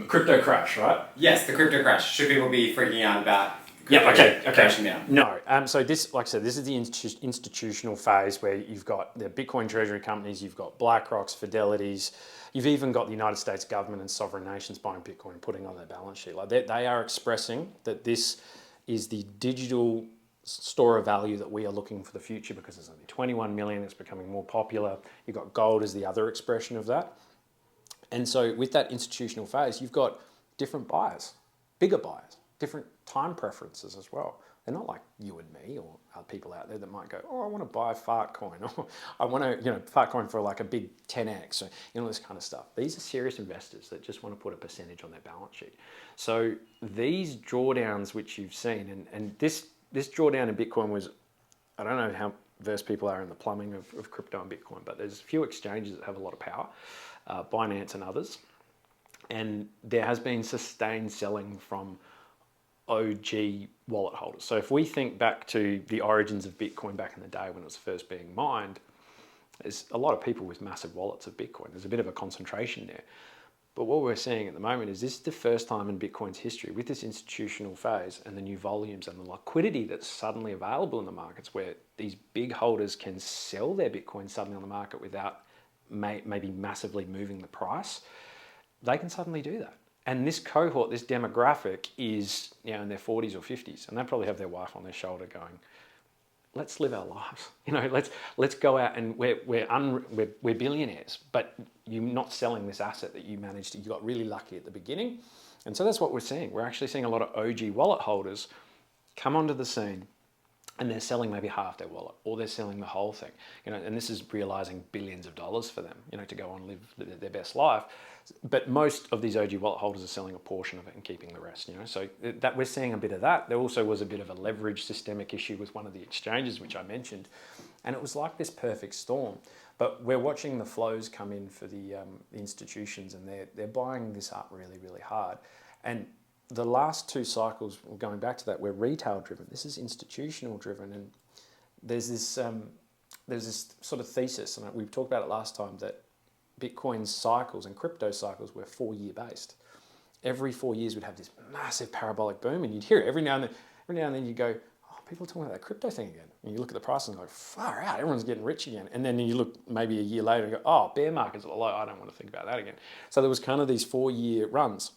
crypto crash, right? Yes, the crypto crash. Should people be freaking out about crashing now? No. So this, like I said, this is the institutional phase where you've got the Bitcoin treasury companies, you've got BlackRock's, Fidelity's, you've even got the United States government and sovereign nations buying Bitcoin and putting on their balance sheet. Like they are expressing that this is the digital store of value that we are looking for the future because there's only 21 million, it's becoming more popular. You've got gold as the other expression of that. And so with that institutional phase, you've got different buyers, bigger buyers, different time preferences as well. They're not like you and me or other people out there that might go, oh, I want to buy Fartcoin, or I want to, Fartcoin for like a big 10x, or, this kind of stuff. These are serious investors that just want to put a percentage on their balance sheet. So these drawdowns which you've seen, and this drawdown in Bitcoin was, I don't know how versed people are in the plumbing of crypto and Bitcoin, but there's a few exchanges that have a lot of power, Binance and others. And there has been sustained selling from OG wallet holders. So if we think back to the origins of Bitcoin back in the day when it was first being mined, there's a lot of people with massive wallets of Bitcoin. There's a bit of a concentration there. But what we're seeing at the moment is this is the first time in Bitcoin's history with this institutional phase and the new volumes and the liquidity that's suddenly available in the markets where these big holders can sell their Bitcoin suddenly on the market without maybe massively moving the price. They can suddenly do that. And this cohort, this demographic is in their 40s or 50s, and they probably have their wife on their shoulder going, let's live our lives. Let's go out and we're billionaires, but you're not selling this asset that you managed to. You got really lucky at the beginning, and so that's what we're seeing. We're actually seeing a lot of OG wallet holders come onto the scene, and they're selling maybe half their wallet, or they're selling the whole thing. And this is realizing billions of dollars for them, to go on and live their best life. But most of these OG wallet holders are selling a portion of it and keeping the rest, So that we're seeing a bit of that. There also was a bit of a leverage systemic issue with one of the exchanges, which I mentioned. And it was like this perfect storm. But we're watching the flows come in for the institutions, and they're buying this up really, really hard. And the last two cycles, going back to that, we're retail driven. This is institutional driven. And there's this sort of thesis, and we've talked about it last time, that Bitcoin cycles and crypto cycles were 4-year based. Every 4 years we'd have this massive parabolic boom, and you'd hear it every now and then you go, oh, people are talking about that crypto thing again. And you look at the price and go, far out, everyone's getting rich again. And then you look maybe a year later and go, oh, bear market's low, I don't want to think about that again. So there was kind of these 4-year runs.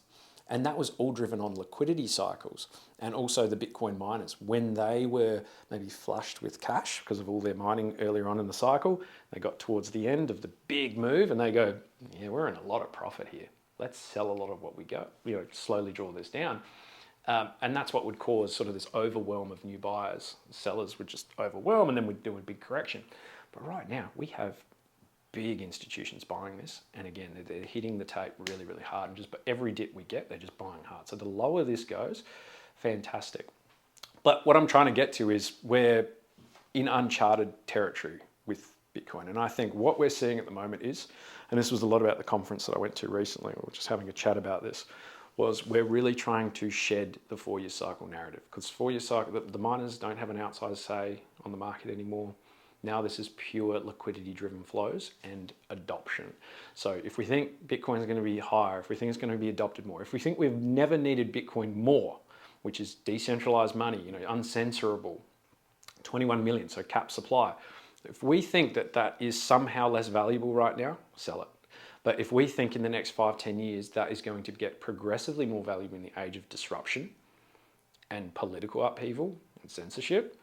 And that was all driven on liquidity cycles, and also the Bitcoin miners. When they were maybe flushed with cash because of all their mining earlier on in the cycle, they got towards the end of the big move and they go, yeah, we're in a lot of profit here. Let's sell a lot of what we got, slowly draw this down. And that's what would cause sort of this overwhelm of new buyers. Sellers would just overwhelm, and then we'd do a big correction. But right now we have big institutions buying this, and again they're hitting the tape really, really hard, and just every dip we get they're just buying hard. So the lower this goes, fantastic. But what I'm trying to get to is we're in uncharted territory with Bitcoin, and I think what we're seeing at the moment is, and this was a lot about the conference that I went to recently, we were just having a chat about this, was we're really trying to shed the 4-year cycle narrative, because 4-year cycle, the miners don't have an outside say on the market anymore. Now this is pure liquidity driven flows and adoption. So if we think Bitcoin is going to be higher, if we think it's going to be adopted more, if we think we've never needed Bitcoin more, which is decentralized money, uncensorable, 21 million, so cap supply. If we think that that is somehow less valuable right now, sell it. But if we think in the next 5-10 years that is going to get progressively more valuable in the age of disruption and political upheaval and censorship,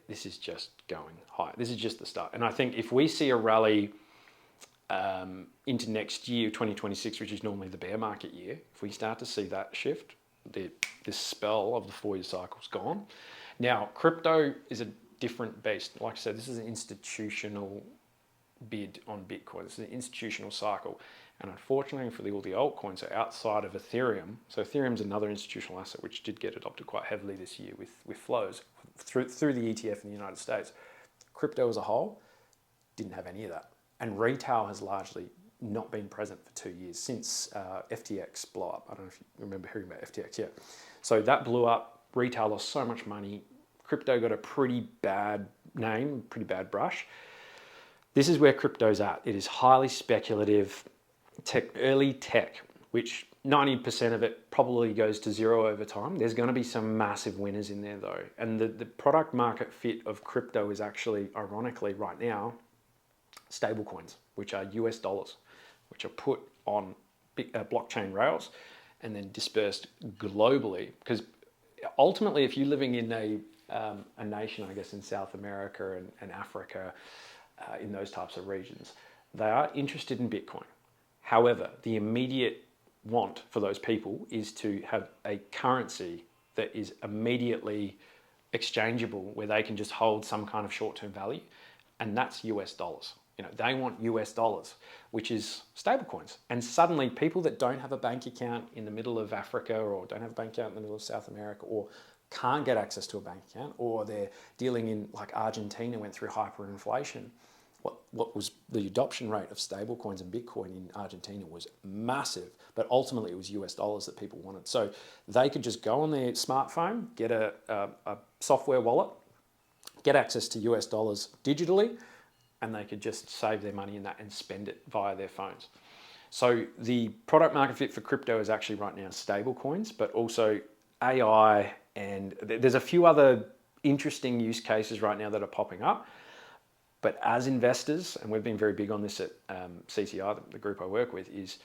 this is just going high. This is just the start. And I think if we see a rally into next year, 2026, which is normally the bear market year, if we start to see that shift, this spell of the 4-year cycle's gone. Now, crypto is a different beast. Like I said, this is an institutional bid on Bitcoin. This is an institutional cycle. And unfortunately for all the altcoins are outside of Ethereum. So Ethereum's another institutional asset which did get adopted quite heavily this year with flows through the ETF in the United States. Crypto as a whole didn't have any of that. And retail has largely not been present for 2 years since FTX blew up. I don't know if you remember hearing about FTX yet. So that blew up. Retail lost so much money. Crypto got a pretty bad name, pretty bad brush. This is where crypto's at. It is highly speculative, early tech, which 90% of it probably goes to zero over time. There's going to be some massive winners in there though. And the product market fit of crypto is actually, ironically right now, stable coins, which are US dollars, which are put on blockchain rails and then dispersed globally. Because ultimately, if you're living in a nation, I guess in South America and Africa, in those types of regions, they are interested in Bitcoin. However, the immediate want for those people is to have a currency that is immediately exchangeable, where they can just hold some kind of short-term value, and that's US dollars. They want US dollars, which is stablecoins. And suddenly people that don't have a bank account in the middle of Africa, or don't have a bank account in the middle of South America, or can't get access to a bank account, or they're dealing in, like Argentina went through hyperinflation. What was the adoption rate of stablecoins and Bitcoin in Argentina was massive, but ultimately it was US dollars that people wanted. So they could just go on their smartphone, get a software wallet, get access to US dollars digitally, and they could just save their money in that and spend it via their phones. So the product market fit for crypto is actually right now stable coins, but also AI, and there's a few other interesting use cases right now that are popping up. But as investors, and we've been very big on this at CCI, the group I work with, is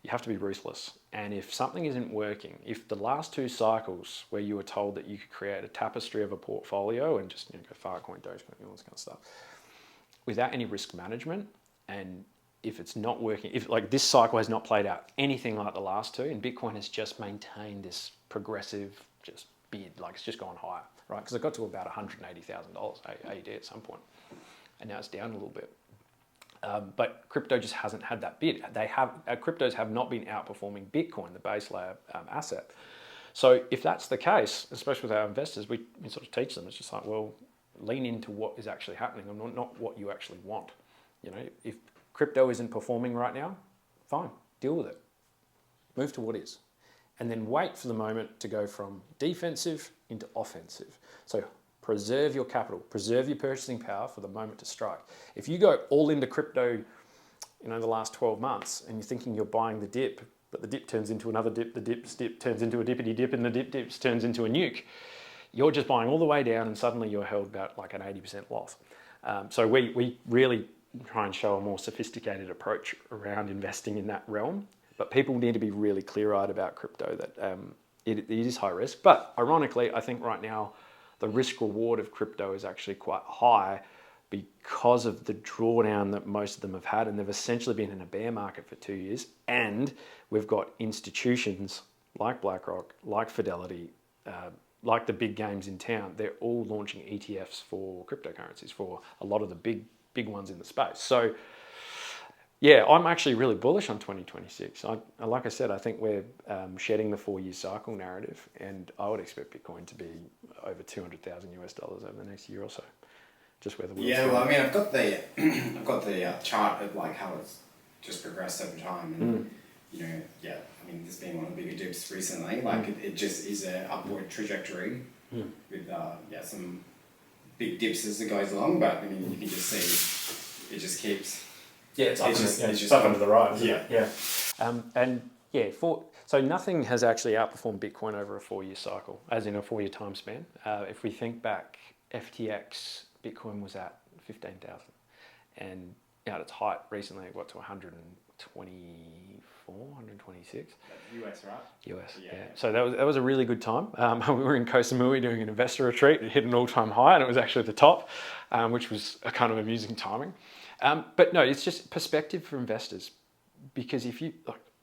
you have to be ruthless. And if something isn't working, if the last 2 cycles where you were told that you could create a tapestry of a portfolio and just go Filecoin, Dogecoin, all this kind of stuff, without any risk management, and if it's not working, if like this cycle has not played out anything like the last 2, and Bitcoin has just maintained this progressive just bid, like it's just gone higher, right? Because it got to about $180,000 AUD at some point, and now it's down a little bit. But crypto just hasn't had that bid. Cryptos have not been outperforming Bitcoin, the base layer asset. So if that's the case, especially with our investors, we sort of teach them, it's just like, well, lean into what is actually happening and not what you actually want. If crypto isn't performing right now, fine, deal with it. Move to what is. And then wait for the moment to go from defensive into offensive. So preserve your capital, preserve your purchasing power for the moment to strike. If you go all into crypto, the last 12 months, and you're thinking you're buying the dip, but the dip turns into another dip, the dip turns into a dippity dip, and the dip turns into a nuke, you're just buying all the way down, and suddenly you're held about like an 80% loss. So we really try and show a more sophisticated approach around investing in that realm. But people need to be really clear-eyed about crypto that it is high risk. But ironically, I think right now the risk reward of crypto is actually quite high because of the drawdown that most of them have had, and they've essentially been in a bear market for 2 years. And we've got institutions like BlackRock, like Fidelity, like the big games in town. They're all launching ETFs for cryptocurrencies, for a lot of the big ones in the space. So yeah, I'm actually really bullish on 2026. Like I said, I think we're shedding the 4-year cycle narrative, and I would expect Bitcoin to be over $200,000 over the next year or so. Just where the world's going. Well, I mean, I've got the chart of like how it's just progressed over time. And yeah, I mean, this being one of the bigger dips recently, like it just is an upward trajectory with some big dips as it goes along. But I mean, you can just see it just keeps. Yeah, it's just just up and to the right, isn't it? Yeah. So nothing has actually outperformed Bitcoin over a 4-year cycle, as in a 4-year time span. If we think back, FTX, Bitcoin was at 15,000, and at its height recently it got to 124, 126. US, right? US, yeah. So that was a really good time. We were in Koh Samui doing an investor retreat. It hit an all-time high, and it was actually at the top, which was a kind of amusing timing. But no, it's just perspective for investors, because if you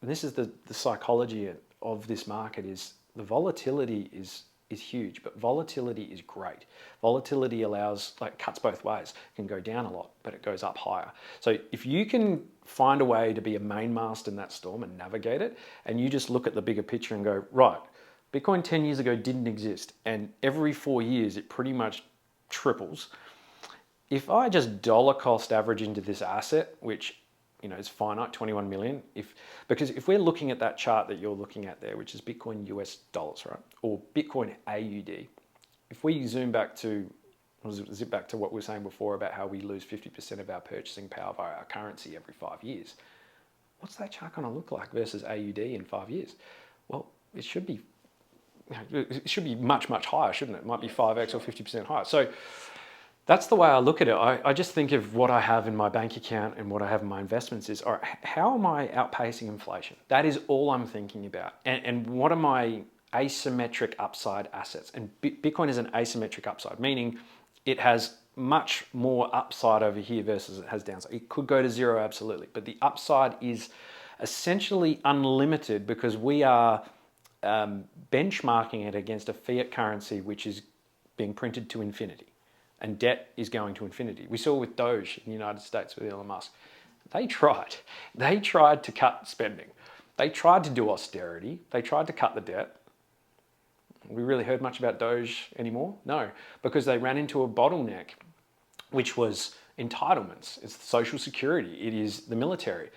this is the psychology of this market, is the volatility is huge, but volatility is great. Volatility cuts both ways. It can go down a lot, but it goes up higher. So if you can find a way to be a mainmast in that storm and navigate it, and you just look at the bigger picture and go, right, Bitcoin 10 years ago didn't exist, and every 4 years it pretty much triples. If I just dollar cost average into this asset, which is finite, 21 million, because if we're looking at that chart that you're looking at there, which is Bitcoin US dollars, right, or Bitcoin AUD, if we zip back to what we were saying before about how we lose 50% of our purchasing power via our currency every 5 years, what's that chart going to look like versus AUD in 5 years? Well, it should be much, much higher, shouldn't it? It might be 5x or 50% higher. So that's the way I look at it. I just think of what I have in my bank account and what I have in my investments is, all right, how am I outpacing inflation? That is all I'm thinking about. And what are my asymmetric upside assets? And Bitcoin is an asymmetric upside, meaning it has much more upside over here versus it has downside. It could go to zero, absolutely. But the upside is essentially unlimited, because we are benchmarking it against a fiat currency which is being printed to infinity. And debt is going to infinity. We saw with Doge in the United States with Elon Musk. They tried to cut spending. They tried to do austerity. They tried to cut the debt. We really heard much about Doge anymore? No, because they ran into a bottleneck, which was entitlements. It's social security. It is the military.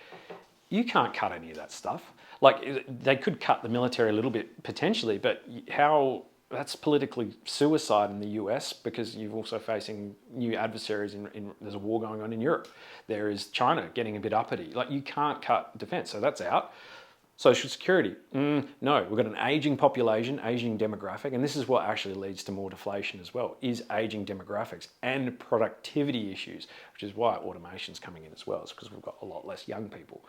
You can't cut any of that stuff. Like, they could cut the military a little bit potentially, but how... That's politically suicide in the US, because you're also facing new adversaries there's a war going on in Europe. There is China getting a bit uppity. Like, you can't cut defense, so that's out. Social security, no, we've got an aging population, aging demographic, and this is what actually leads to more deflation as well, is aging demographics and productivity issues, which is why automation's coming in as well. It's because we've got a lot less young people.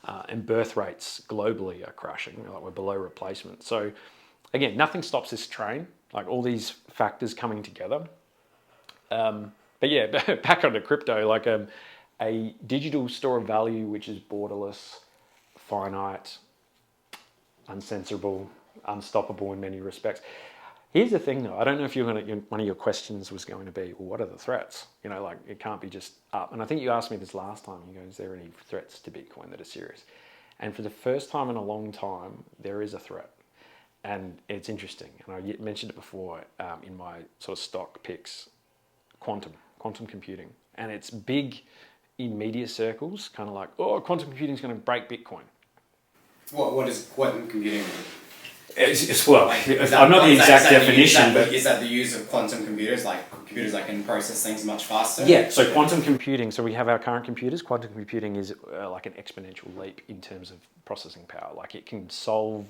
And birth rates globally are crashing, like we're below replacement. So again, nothing stops this train, like all these factors coming together. But yeah, back onto crypto, like a digital store of value which is borderless, finite, uncensorable, unstoppable in many respects. Here's the thing though, I don't know if one of your questions was going to be, well, what are the threats? Like, it can't be just up. And I think you asked me this last time, you go, is there any threats to Bitcoin that are serious? And for the first time in a long time, there is a threat. And it's interesting, and I mentioned it before in my sort of stock picks, quantum computing. And it's big in media circles, kind of like, oh, quantum computing is going to break Bitcoin. What is quantum computing? I'm not the exact definition, but... Is that the use of quantum computers, like computers that can process things much faster? Yeah, so quantum computing, so we have our current computers. Quantum computing is like an exponential leap in terms of processing power. Like, it can solve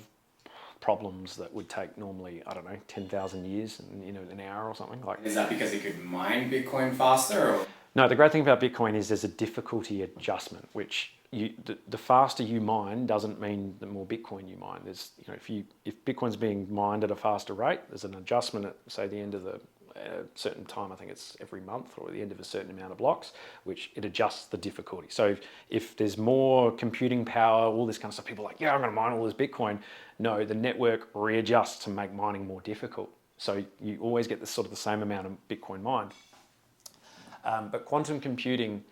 problems that would take normally, 10,000 years in an hour or something. Like, is that because it could mine Bitcoin faster? Or? No, the great thing about Bitcoin is there's a difficulty adjustment, which the faster you mine doesn't mean the more Bitcoin you mine. There's, if Bitcoin's being mined at a faster rate, there's an adjustment at, say, the end of a certain time. I think it's every month, or the end of a certain amount of blocks, which it adjusts the difficulty. So if there's more computing power, all this kind of stuff, people are like, yeah, I'm going to mine all this Bitcoin. No, the network readjusts to make mining more difficult. So you always get the same amount of Bitcoin mined. But quantum computing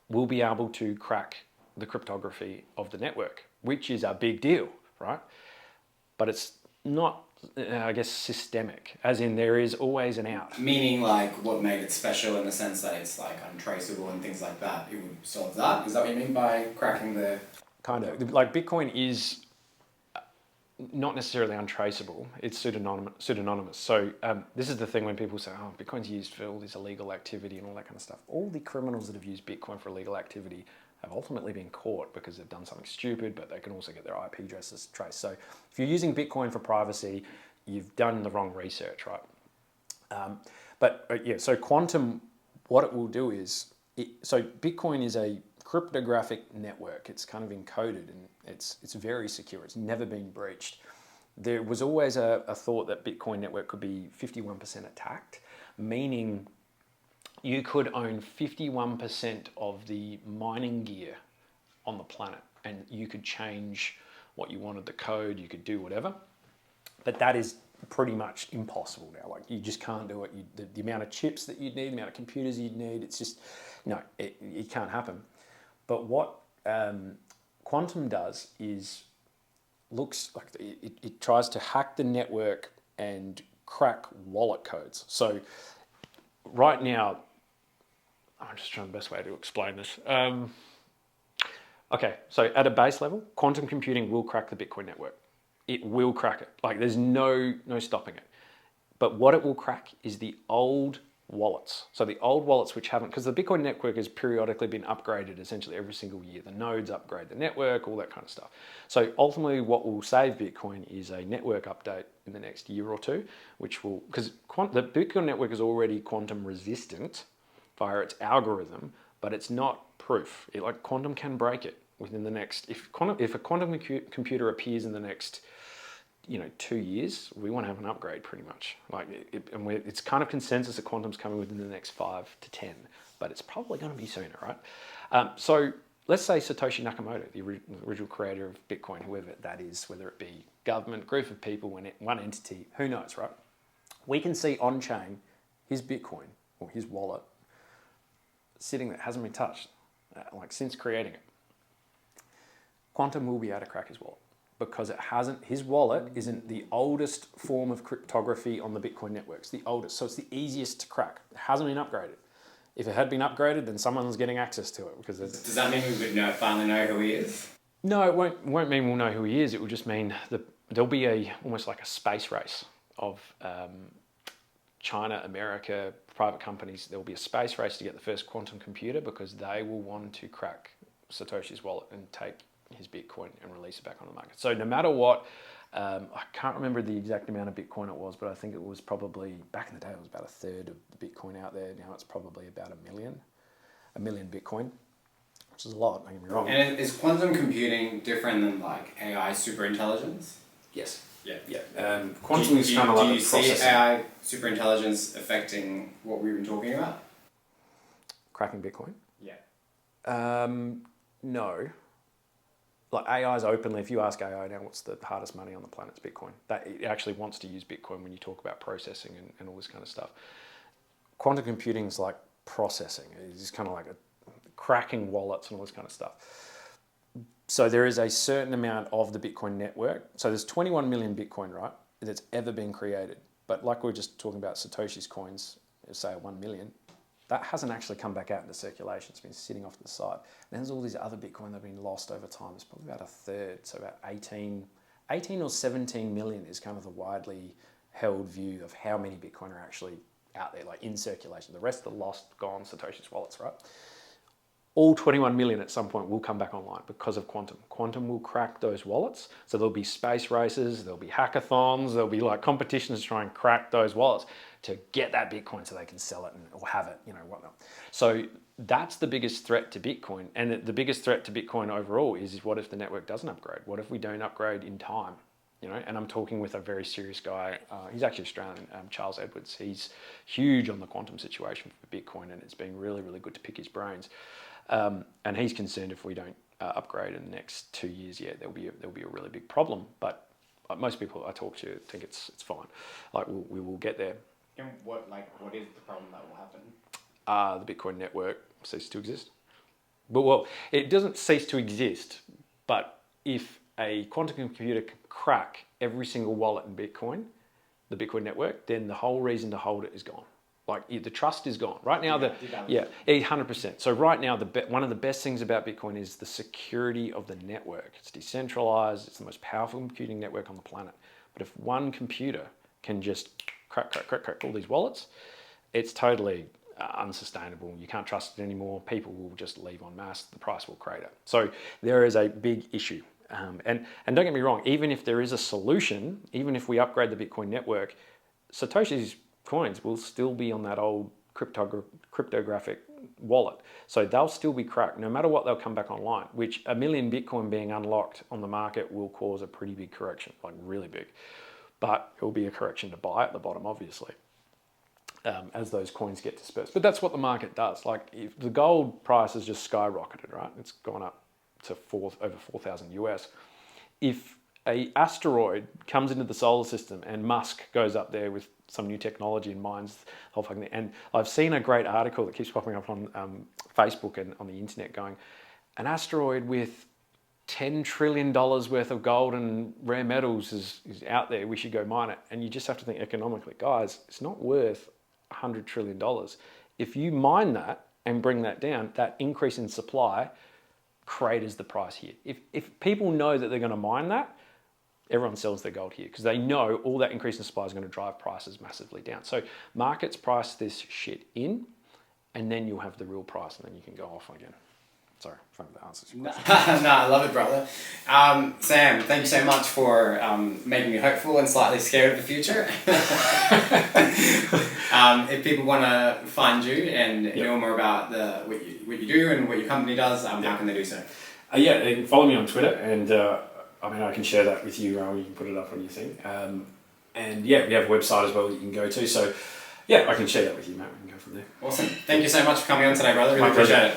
will be able to crack the cryptography of the network, which is a big deal, right? But it's not, systemic, as in there is always an out. Meaning, like, what made it special in the sense that it's, like, untraceable and things like that, it would solve that? Is that what you mean by cracking the... kind of. Like Bitcoin is not necessarily untraceable. It's pseudonymous. So this is the thing when people say, oh, Bitcoin's used for all this illegal activity and all that kind of stuff. All the criminals that have used Bitcoin for illegal activity have ultimately been caught because they've done something stupid, but they can also get their IP addresses traced. So if you're using Bitcoin for privacy, you've done the wrong research, right? Yeah, so quantum, what it will do is, so Bitcoin is a cryptographic network. It's kind of encoded and it's very secure. It's never been breached. There was always a thought that Bitcoin network could be 51% attacked, meaning you could own 51% of the mining gear on the planet and you could change what you wanted, the code, you could do whatever. But that is pretty much impossible now. Like, you just can't do it. The amount of chips that you'd need, the amount of computers you'd need, it's just, no, it can't happen. But what quantum does is looks like it tries to hack the network and crack wallet codes. So right now, I'm just trying the best way to explain this. Okay, so at a base level, quantum computing will crack the Bitcoin network. It will crack it. Like, there's no stopping it. But what it will crack is the old wallets. So the old wallets which haven't, because the Bitcoin network has periodically been upgraded essentially every single year. The nodes upgrade the network, all that kind of stuff. So ultimately what will save Bitcoin is a network update in the next year or two, which will, because the Bitcoin network is already quantum resistant via its algorithm, but it's not proof. Like, quantum can break it within the next, if a quantum computer appears in the next 2 years, we want to have an upgrade pretty much. Like, it's kind of consensus that quantum's coming within the next 5 to 10, but it's probably going to be sooner, right? So let's say Satoshi Nakamoto, the original creator of Bitcoin, whoever that is, whether it be government, group of people, one entity, who knows, right? We can see on-chain his Bitcoin or his wallet sitting there, hasn't been touched, like, since creating it. Quantum will be able to crack his wallet, because his wallet isn't the oldest form of cryptography on the Bitcoin network. It's the oldest, so it's the easiest to crack. It hasn't been upgraded. If it had been upgraded, then someone's getting access to it. Because does that mean we would finally know who he is? No, it won't mean we'll know who he is. It will just mean that there'll be almost like a space race of China, America, private companies. There'll be a space race to get the first quantum computer, because they will want to crack Satoshi's wallet and take his Bitcoin and release it back on the market. So no matter what, I can't remember the exact amount of Bitcoin it was, but I think it was probably, back in the day, it was about a third of the Bitcoin out there. Now it's probably about a million Bitcoin, which is a lot, don't get me wrong. And is quantum computing different than like AI superintelligence? Yes. Yeah. Quantum is kind of like do a you see processing. AI superintelligence affecting what we've been talking about? Cracking Bitcoin? Yeah. No. Like, AI is openly, if you ask AI now what's the hardest money on the planet, it's Bitcoin. That it actually wants to use Bitcoin when you talk about processing and all this kind of stuff. Quantum computing is like processing. It's kind of like cracking wallets and all this kind of stuff. So there is a certain amount of the Bitcoin network. So there's 21 million Bitcoin, right, that's ever been created. But like we were just talking about Satoshi's coins, say 1 million, that hasn't actually come back out into circulation. It's been sitting off to the side. And there's all these other Bitcoin that have been lost over time. It's probably about a third, so about 18 or 17 million is kind of the widely held view of how many Bitcoin are actually out there, like in circulation. The rest are lost, gone, Satoshi's wallets, right? All 21 million at some point will come back online because of quantum. Quantum will crack those wallets. So there'll be space races, there'll be hackathons, there'll be like competitions to try and crack those wallets to get that Bitcoin so they can sell it or have it, whatnot. So that's the biggest threat to Bitcoin. And the biggest threat to Bitcoin overall is what if the network doesn't upgrade? What if we don't upgrade in time? And I'm talking with a very serious guy. He's actually Australian, Charles Edwards. He's huge on the quantum situation for Bitcoin, and it's been really, really good to pick his brains. And he's concerned if we don't upgrade in the next 2 years yet, there'll be a really big problem. But most people I talk to think it's fine. Like, we will get there. And what is the problem that will happen? The Bitcoin network ceases to exist. But it doesn't cease to exist. But if a quantum computer can crack every single wallet in Bitcoin, the Bitcoin network, then the whole reason to hold it is gone. Like the trust is gone. Right now, Yeah, 100%. So right now, one of the best things about Bitcoin is the security of the network. It's decentralized. It's the most powerful computing network on the planet. But if one computer can just crack all these wallets, it's totally unsustainable. You can't trust it anymore. People will just leave en masse. The price will crater. So there is a big issue. And don't get me wrong, even if there is a solution, even if we upgrade the Bitcoin network, Satoshi's coins will still be on that old cryptographic wallet. So they'll still be cracked. No matter what, they'll come back online, which 1 million Bitcoin being unlocked on the market will cause a pretty big correction, like really big. But it will be a correction to buy at the bottom, obviously, as those coins get dispersed. But that's what the market does. Like if the gold price has just skyrocketed, right? It's gone up to over 4,000 US. If a asteroid comes into the solar system and Musk goes up there with some new technology and mines the whole fucking thing. And I've seen a great article that keeps popping up on Facebook and on the internet going, an asteroid with $10 trillion worth of gold and rare metals is out there, we should go mine it. And you just have to think economically, guys, it's not worth $100 trillion. If you mine that and bring that down, that increase in supply craters the price here. If people know that they're going to mine that, everyone sells their gold here because they know all that increase in supply is going to drive prices massively down. So markets price this shit in, and then you'll have the real price, and then you can go off again. Sorry, if that answers your question. No, I love it, brother. Sam, thank you so much for making me hopeful and slightly scared of the future. If people want to find you and know more about what you do and what your company does, how can they do so? They can follow me on Twitter, and I can share that with you. You can put it up on your thing. And we have a website as well that you can go to. So I can share that with you, Matt. We can go from there. Awesome. Thank you so much for coming on today, brother. Really appreciate it.